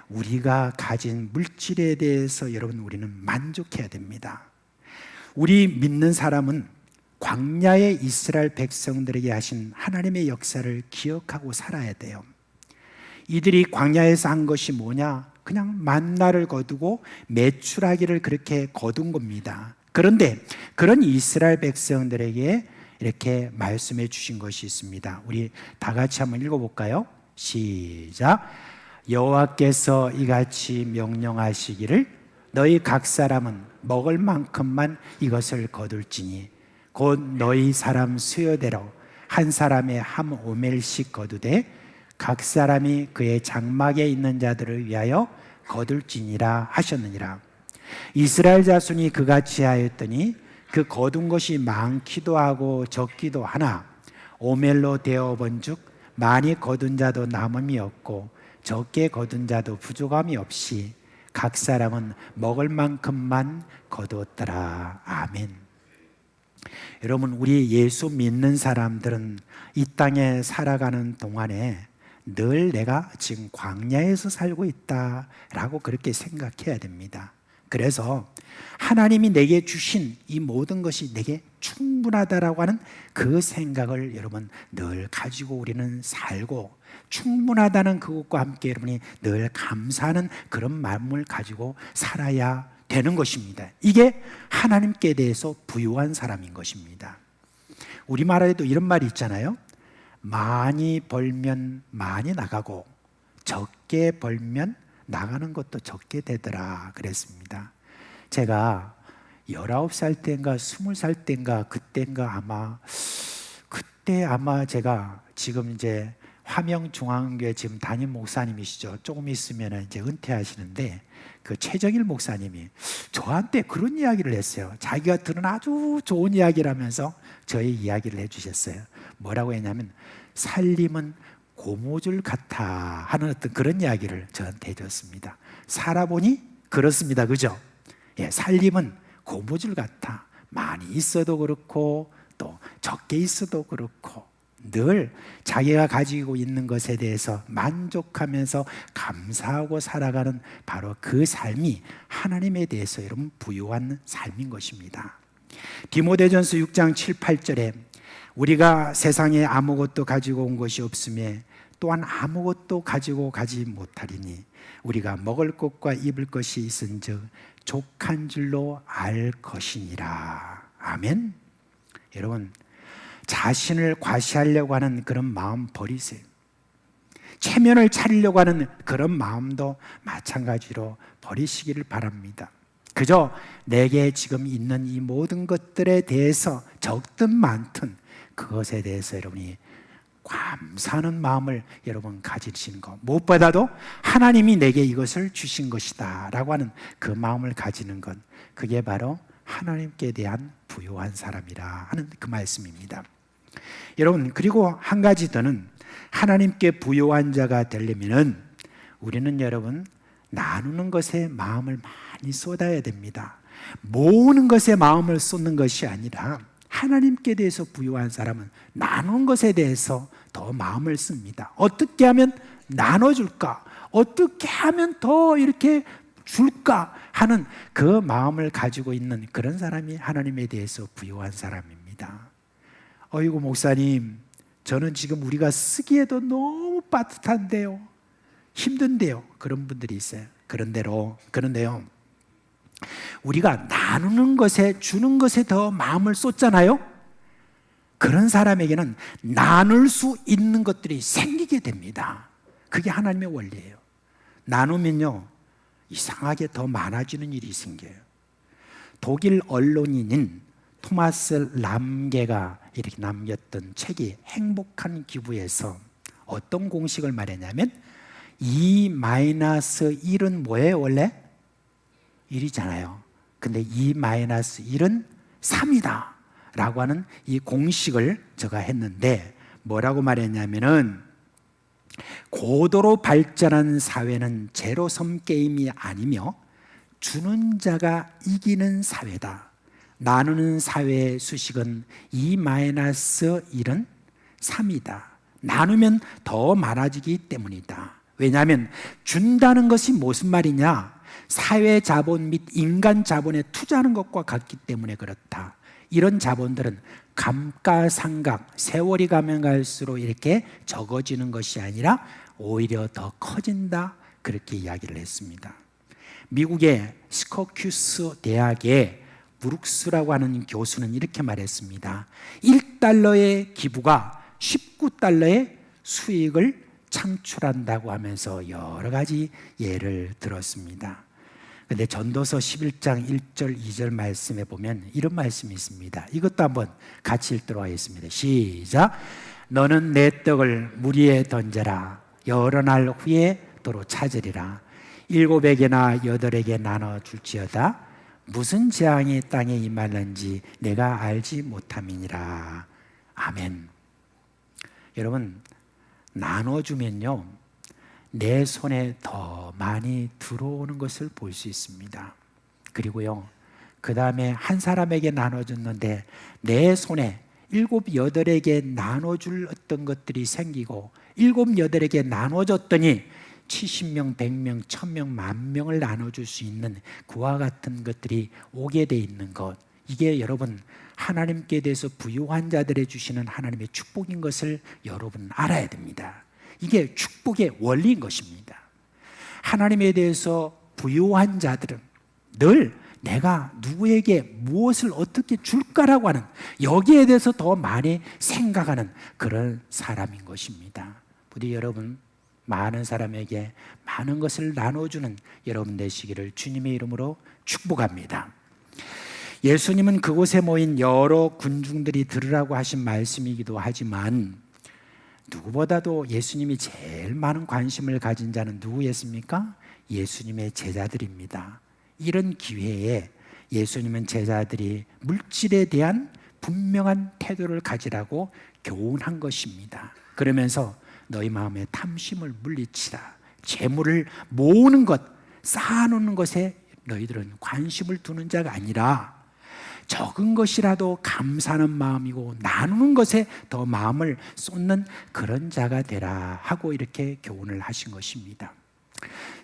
우리가 가진 물질에 대해서 여러분 우리는 만족해야 됩니다. 우리 믿는 사람은 광야의 이스라엘 백성들에게 하신 하나님의 역사를 기억하고 살아야 돼요. 이들이 광야에서 한 것이 뭐냐? 그냥 만나를 거두고 메추라기를 그렇게 거둔 겁니다. 그런데 그런 이스라엘 백성들에게 이렇게 말씀해 주신 것이 있습니다. 우리 다 같이 한번 읽어볼까요? 시작. 여호와께서 이같이 명령하시기를 너희 각 사람은 먹을 만큼만 이것을 거둘지니 곧 너희 사람 수요대로 한 사람의 한 오멜씩 거두되 각 사람이 그의 장막에 있는 자들을 위하여 거둘지니라 하셨느니라. 이스라엘 자손이 그같이 하였더니 그 거둔 것이 많기도 하고 적기도 하나 오멜로 되어 본즉 많이 거둔 자도 남음이 없고 적게 거둔 자도 부족함이 없이 각 사람은 먹을 만큼만 거두었더라. 아멘. 여러분, 우리 예수 믿는 사람들은 이 땅에 살아가는 동안에 늘 내가 지금 광야에서 살고 있다라고 그렇게 생각해야 됩니다. 그래서 하나님이 내게 주신 이 모든 것이 내게 충분하다라고 하는 그 생각을 여러분 늘 가지고 우리는 살고, 충분하다는 그것과 함께 여러분이 늘 감사하는 그런 마음을 가지고 살아야 되는 것입니다. 이게 하나님께 대해서 부유한 사람인 것입니다. 우리말에도 이런 말이 있잖아요. 많이 벌면 많이 나가고 적게 벌면 나가는 것도 적게 되더라 그랬습니다. 제가 19살 때인가 20살 때인가 그때인가 그때 아마 제가 지금 이제 화명중앙교회 지금 담임 목사님이시죠. 조금 있으면 이제 은퇴하시는데 그 최정일 목사님이 저한테 그런 이야기를 했어요. 자기가 들은 아주 좋은 이야기를 하면서 저의 이야기를 해주셨어요. 뭐라고 했냐면 살림은 고무줄 같아 하는 어떤 그런 이야기를 저한테 해줬습니다. 살아보니 그렇습니다. 그죠? 예, 살림은 고무줄 같아. 많이 있어도 그렇고 또 적게 있어도 그렇고 늘 자기가 가지고 있는 것에 대해서 만족하면서 감사하고 살아가는 바로 그 삶이 하나님에 대해서 여러분 부유한 삶인 것입니다. 디모데전서 6장 7, 8절에 우리가 세상에 아무것도 가지고 온 것이 없으며 또한 아무것도 가지고 가지 못하리니 우리가 먹을 것과 입을 것이 있은즉 족한 줄로 알 것이니라. 아멘. 여러분, 자신을 과시하려고 하는 그런 마음 버리세요. 체면을 차리려고 하는 그런 마음도 마찬가지로 버리시기를 바랍니다. 그저 내게 지금 있는 이 모든 것들에 대해서 적든 많든 그것에 대해서 여러분이 감사하는 마음을 여러분 가지시는 것, 무엇보다도 하나님이 내게 이것을 주신 것이다 라고 하는 그 마음을 가지는 것, 그게 바로 하나님께 대한 부요한 사람이라 하는 그 말씀입니다. 여러분, 그리고 한 가지 더는 하나님께 부요한 자가 되려면은 우리는 여러분 나누는 것에 마음을 많이 쏟아야 됩니다. 모으는 것에 마음을 쏟는 것이 아니라 하나님께 대해서 부요한 사람은 나누는 것에 대해서 더 마음을 씁니다. 어떻게 하면 나눠줄까? 어떻게 하면 더 이렇게 줄까? 하는 그 마음을 가지고 있는 그런 사람이 하나님에 대해서 부요한 사람입니다. 어이구 목사님, 저는 지금 우리가 쓰기에도 너무 빠듯한데요, 힘든데요. 그런 분들이 있어요. 그런데요, 우리가 나누는 것에, 주는 것에 더 마음을 쏟잖아요. 그런 사람에게는 나눌 수 있는 것들이 생기게 됩니다. 그게 하나님의 원리예요. 나누면요, 이상하게 더 많아지는 일이 생겨요. 독일 언론인인 토마스 람게가 이렇게 남겼던 책이 행복한 기부에서 어떤 공식을 말했냐면 2-1은 뭐예요? 원래 1이잖아요. 근데 2-1은 3이다 라고 하는 이 공식을 제가 했는데, 뭐라고 말했냐면은 고도로 발전한 사회는 제로섬 게임이 아니며 주는 자가 이기는 사회다. 나누는 사회의 수식은 2-1은 3이다. 나누면 더 많아지기 때문이다. 왜냐하면 준다는 것이 무슨 말이냐? 사회 자본 및 인간 자본에 투자하는 것과 같기 때문에 그렇다. 이런 자본들은 감가상각, 세월이 가면 갈수록 이렇게 적어지는 것이 아니라 오히려 더 커진다. 그렇게 이야기를 했습니다. 미국의 시커큐스 대학의 브룩스라고 하는 교수는 이렇게 말했습니다. 1달러의 기부가 19달러의 수익을 창출한다고 하면서 여러 가지 예를 들었습니다. 근데 전도서 11장 1절 2절 말씀에 보면 이런 말씀이 있습니다. 이것도 한번 같이 읽도록 하겠습니다. 시작. 너는 내 떡을 물 위에 던져라. 여러 날 후에 도로 찾으리라. 7에게나 8에게 나눠 줄지어다. 무슨 재앙이 땅에 임할는지 내가 알지 못함이니라. 아멘. 여러분, 나눠주면요, 내 손에 더 많이 들어오는 것을 볼 수 있습니다. 그리고요, 그 다음에 한 사람에게 나눠줬는데 내 손에 7, 8에게 나눠줄 어떤 것들이 생기고 7, 8에게 나눠줬더니 70명, 100명, 1000명, 10,000명을 나눠줄 수 있는 그와 같은 것들이 오게 돼 있는 것, 이게 여러분 하나님께 대해서 부유한 자들에 주시는 하나님의 축복인 것을 여러분 알아야 됩니다. 이게 축복의 원리인 것입니다. 하나님에 대해서 부유한 자들은 늘 내가 누구에게 무엇을 어떻게 줄까라고 하는, 여기에 대해서 더 많이 생각하는 그런 사람인 것입니다. 부디 여러분 많은 사람에게 많은 것을 나눠주는 여러분 되시기를 주님의 이름으로 축복합니다. 예수님은 그곳에 모인 여러 군중들이 들으라고 하신 말씀이기도 하지만 누구보다도 예수님이 제일 많은 관심을 가진 자는 누구였습니까? 예수님의 제자들입니다. 이런 기회에 예수님은 제자들이 물질에 대한 분명한 태도를 가지라고 교훈한 것입니다. 그러면서 너희 마음에 탐심을 물리치라. 재물을 모으는 것, 쌓아놓는 것에 너희들은 관심을 두는 자가 아니라 적은 것이라도 감사하는 마음이고 나누는 것에 더 마음을 쏟는 그런 자가 되라 하고 이렇게 교훈을 하신 것입니다.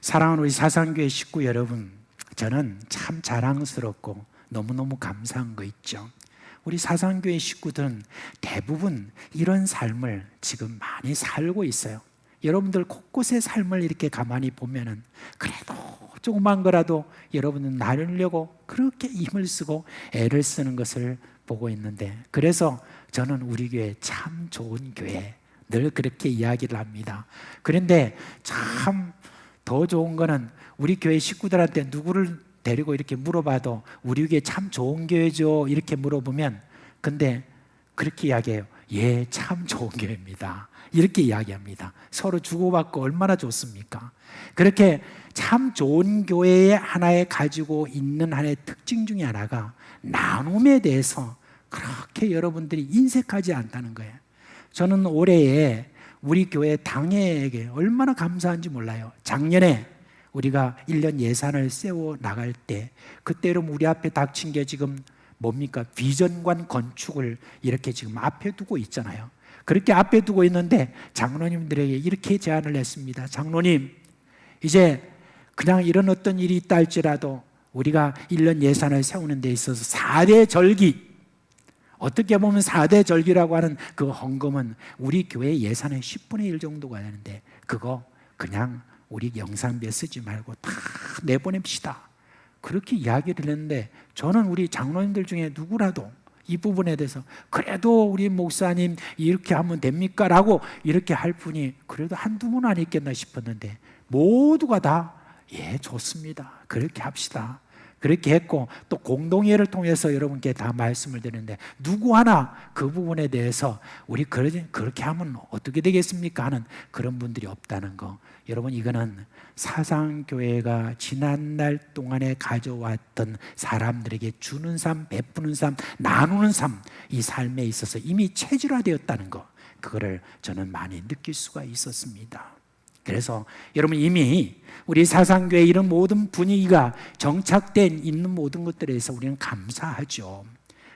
사랑하는 우리 사상교회 식구 여러분, 저는 참 자랑스럽고 너무너무 감사한 거 있죠. 우리 사상교회 식구들은 대부분 이런 삶을 지금 많이 살고 있어요. 여러분들 곳곳의 삶을 이렇게 가만히 보면은 그래도 조그만 거라도 여러분은 나누려고 그렇게 힘을 쓰고 애를 쓰는 것을 보고 있는데, 그래서 저는 우리 교회 참 좋은 교회, 늘 그렇게 이야기를 합니다. 그런데 참 더 좋은 거는 우리 교회 식구들한테 누구를 데리고 이렇게 물어봐도 우리 교회 참 좋은 교회죠 이렇게 물어보면, 근데 그렇게 이야기해요. 예, 참 좋은 교회입니다. 이렇게 이야기합니다. 서로 주고받고 얼마나 좋습니까? 그렇게 참 좋은 교회의 하나에 가지고 있는 하나의 특징 중에 하나가 나눔에 대해서 그렇게 여러분들이 인색하지 않다는 거예요. 저는 올해에 우리 교회 당회에게 얼마나 감사한지 몰라요. 작년에 우리가 1년 예산을 세워 나갈 때, 그때 여러분 우리 앞에 닥친 게 지금 뭡니까? 비전관 건축을 이렇게 지금 앞에 두고 있잖아요. 그렇게 앞에 두고 있는데 장로님들에게 이렇게 제안을 했습니다. 장로님, 이제 그냥 이런 어떤 일이 있다 할지라도 우리가 1년 예산을 세우는 데 있어서 4대 절기, 어떻게 보면 4대 절기라고 하는 그 헌금은 우리 교회 예산의 10분의 1 정도가 되는데, 그거 그냥 우리 영상비에 쓰지 말고 다 내보냅시다. 그렇게 이야기를 했는데, 저는 우리 장로님들 중에 누구라도 이 부분에 대해서 그래도 우리 목사님 이렇게 하면 됩니까? 라고 이렇게 할 분이 그래도 한두 분 아니겠나 싶었는데, 모두가 다 예, 좋습니다. 그렇게 합시다. 그렇게 했고, 또 공동회를 통해서 여러분께 다 말씀을 드리는데, 누구 하나 그 부분에 대해서 우리 그렇게 하면 어떻게 되겠습니까? 하는 그런 분들이 없다는 거. 여러분, 이거는 사상교회가 지난날 동안에 가져왔던 사람들에게 주는 삶, 베푸는 삶, 나누는 삶, 이 삶에 있어서 이미 체질화되었다는 거, 그거를 저는 많이 느낄 수가 있었습니다. 그래서 여러분, 이미 우리 사상교회 이런 모든 분위기가 정착된 있는 모든 것들에 대해서 우리는 감사하죠.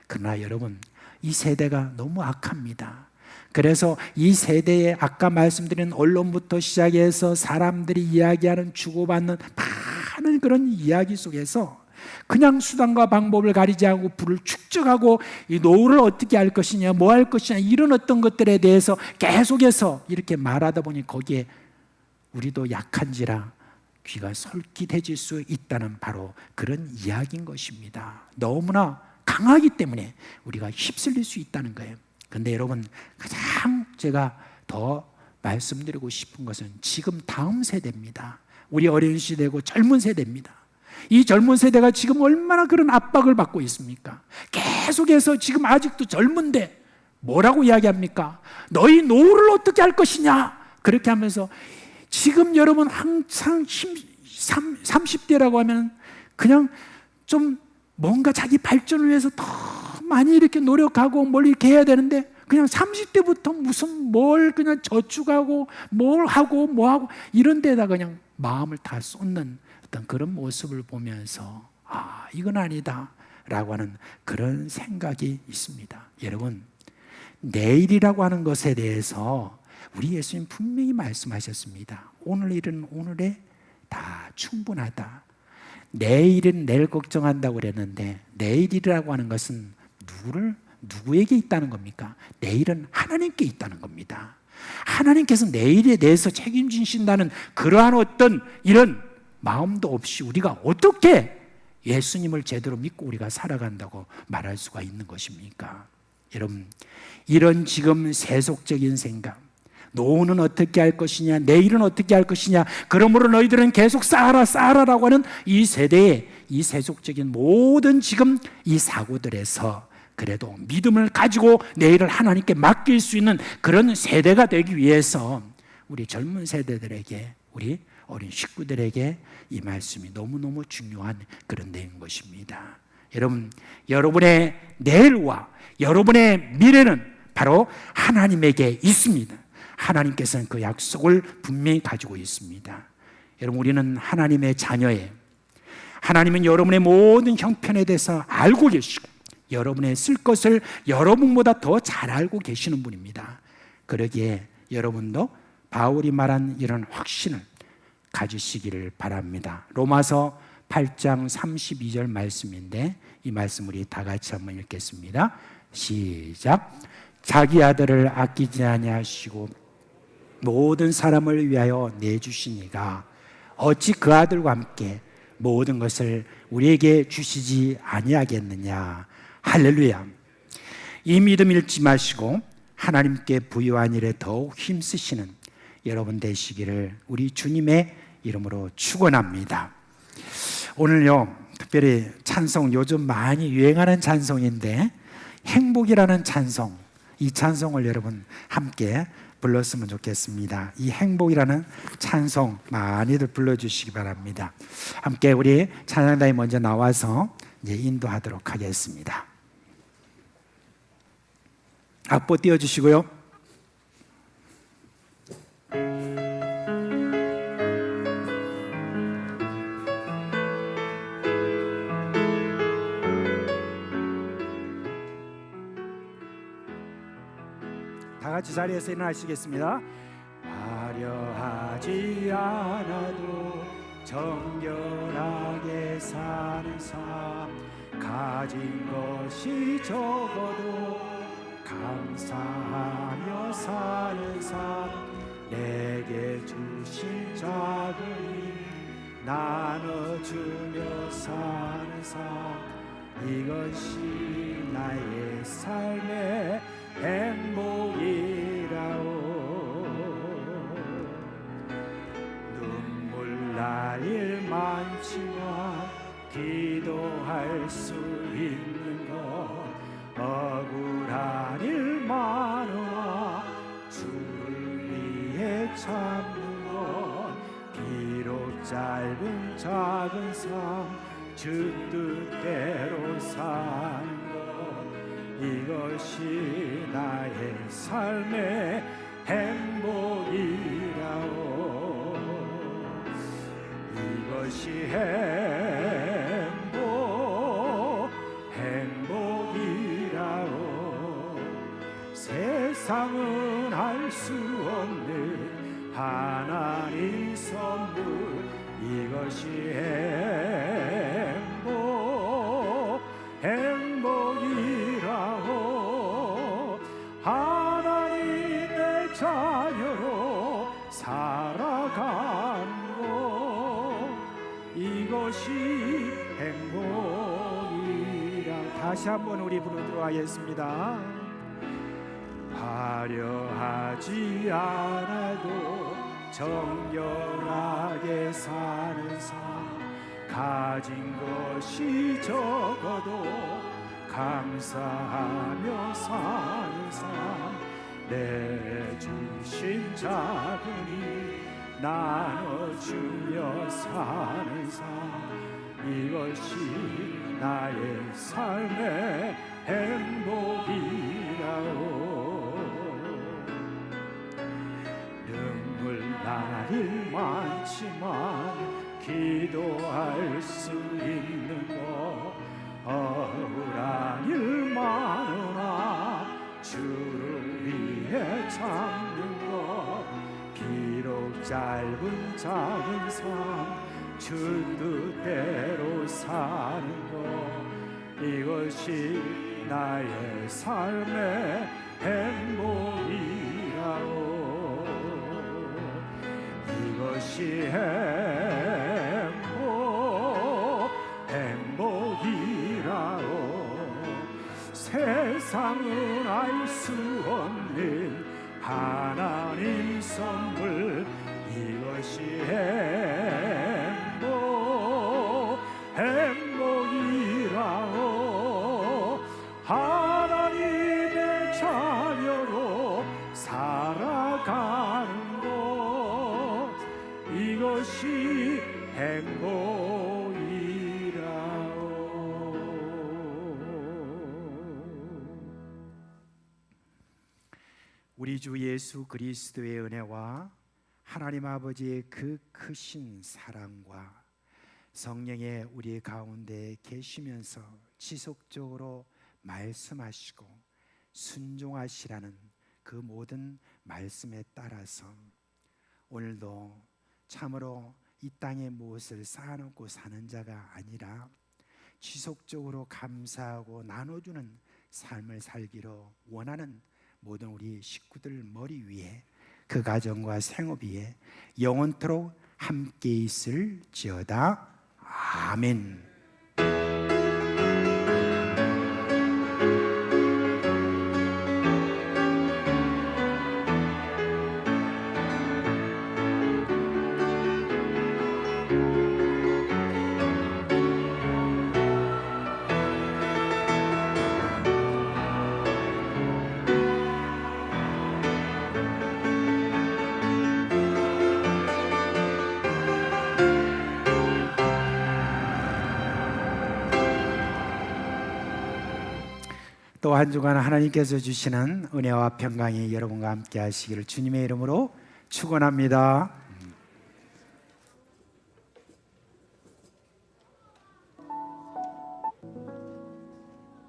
그러나 여러분, 이 세대가 너무 악합니다. 그래서 이 세대에 아까 말씀드린 언론부터 시작해서 사람들이 이야기하는, 주고받는 많은 그런 이야기 속에서 그냥 수단과 방법을 가리지 않고 불을 축적하고 이 노후를 어떻게 할 것이냐, 뭐 할 것이냐, 이런 어떤 것들에 대해서 계속해서 이렇게 말하다 보니 거기에 우리도 약한지라 귀가 솔깃해질 수 있다는 바로 그런 이야기인 것입니다. 너무나 강하기 때문에 우리가 휩쓸릴 수 있다는 거예요. 그런데 여러분, 가장 제가 더 말씀드리고 싶은 것은 지금 다음 세대입니다. 우리 어린 시대고 젊은 세대입니다. 이 젊은 세대가 지금 얼마나 그런 압박을 받고 있습니까? 계속해서 지금 아직도 젊은데 뭐라고 이야기합니까? 너희 노후를 어떻게 할 것이냐? 그렇게 하면서 지금 여러분 항상 30대라고 하면 그냥 좀 뭔가 자기 발전을 위해서 더 많이 이렇게 노력하고 뭘 이렇게 해야 되는데, 그냥 30대부터 무슨 뭘 그냥 저축하고 뭘 하고 뭐 하고 이런 데다 그냥 마음을 다 쏟는 어떤 그런 모습을 보면서 아, 이건 아니다 라고 하는 그런 생각이 있습니다. 여러분, 내일이라고 하는 것에 대해서 우리 예수님 분명히 말씀하셨습니다. 오늘 일은 오늘에 다 충분하다. 내일은 내일 걱정한다고 그랬는데, 내일이라고 하는 것은 누구에게 있다는 겁니까? 내일은 하나님께 있다는 겁니다. 하나님께서 내일에 대해서 책임지신다는 그러한 어떤 이런 마음도 없이 우리가 어떻게 예수님을 제대로 믿고 우리가 살아간다고 말할 수가 있는 것입니까? 여러분, 이런 지금 세속적인 생각, 노후는 어떻게 할 것이냐, 내일은 어떻게 할 것이냐, 그러므로 너희들은 계속 쌓아라라고 하는 이 세대의 이 세속적인 모든 지금 이 사고들에서 그래도 믿음을 가지고 내일을 하나님께 맡길 수 있는 그런 세대가 되기 위해서 우리 젊은 세대들에게, 우리 어린 식구들에게 이 말씀이 너무너무 중요한 그런 내용인 것입니다. 여러분, 여러분의 내일과 여러분의 미래는 바로 하나님에게 있습니다. 하나님께서는 그 약속을 분명히 가지고 있습니다. 여러분, 우리는 하나님의 자녀예요. 하나님은 여러분의 모든 형편에 대해서 알고 계시고 여러분의 쓸 것을 여러분보다 더 잘 알고 계시는 분입니다. 그러기에 여러분도 바울이 말한 이런 확신을 가지시기를 바랍니다. 로마서 8장 32절 말씀인데, 이 말씀 우리 다 같이 한번 읽겠습니다. 시작. 자기 아들을 아끼지 아니하시고 모든 사람을 위하여 내주시니가 어찌 그 아들과 함께 모든 것을 우리에게 주시지 아니하겠느냐. 할렐루야. 이 믿음 잃지 마시고 하나님께 부여한 일에 더욱 힘쓰시는 여러분 되시기를 우리 주님의 이름으로 축원합니다. 오늘요, 특별히 찬송, 요즘 많이 유행하는 찬송인데 행복이라는 찬송, 이 찬송을 여러분 함께 불렀으면 좋겠습니다. 이 행복이라는 찬송 많이들 불러주시기 바랍니다. 함께 우리 찬양단이 먼저 나와서 이제 인도하도록 하겠습니다. 악보 띄워주시고요. 다 같이 자리에서 일어나시겠습니다. 화려하지 않아도 정결하게 사는 삶, 가진 것이 적어도 감사하며 사는 삶, 내게 주신 작은 힘 나눠주며 사는 삶, 이것이 나의 삶의 행복이라오. 눈물 날 일 많지만 기도할 수 있는 것, 억울한 일 많으나 주를 위해 참는 것, 비록 짧은 작은 삶 주 뜻대로 사는 것, 이것이 나의 삶의 행복이라오. 이것이 행복이라오. 세상은 알 수 없는 하나님 선물, 이것이 행복이라오. 하나님의 자녀로 살아가는 것, 이것이 행복이라. 다시 한번 우리 부르도록 하겠습니다. 화려하지 않아도 정결하게 사는 삶, 가진 것이 적어도 감사하며 사는 삶, 내 주신 작은 힘 나눠주며 사는 삶, 이것이 나의 삶의 행복이라오. 눈물 날 일 많지만 기도할 수 있는 것, 억울한 일 많으나 주를 위해 참는 것, 비록 짧은 작은 삶 주 뜻대로 사는 것, 이것이 나의 삶의 행복이라오. 이것이 행복이라오. 세상은 알 수 없는 하나님 선물, 이것이 행복이라오. 하나님의 자녀로 살아가는 것, 이것이 행복이라오. 우리 주 예수 그리스도의 은혜와 하나님 아버지의 그 크신 사랑과 성령의 우리 가운데 계시면서 지속적으로 말씀하시고 순종하시라는 그 모든 말씀에 따라서 오늘도 참으로 이 땅에 무엇을 쌓아놓고 사는 자가 아니라 지속적으로 감사하고 나눠주는 삶을 살기로 원하는 모든 우리 식구들 머리 위에, 그 가정과 생업 위에 영원토록 함께 있을지어다. 아멘. 또 한 주간 하나님께서 주시는 은혜와 평강이 여러분과 함께 하시기를 주님의 이름으로 축원합니다.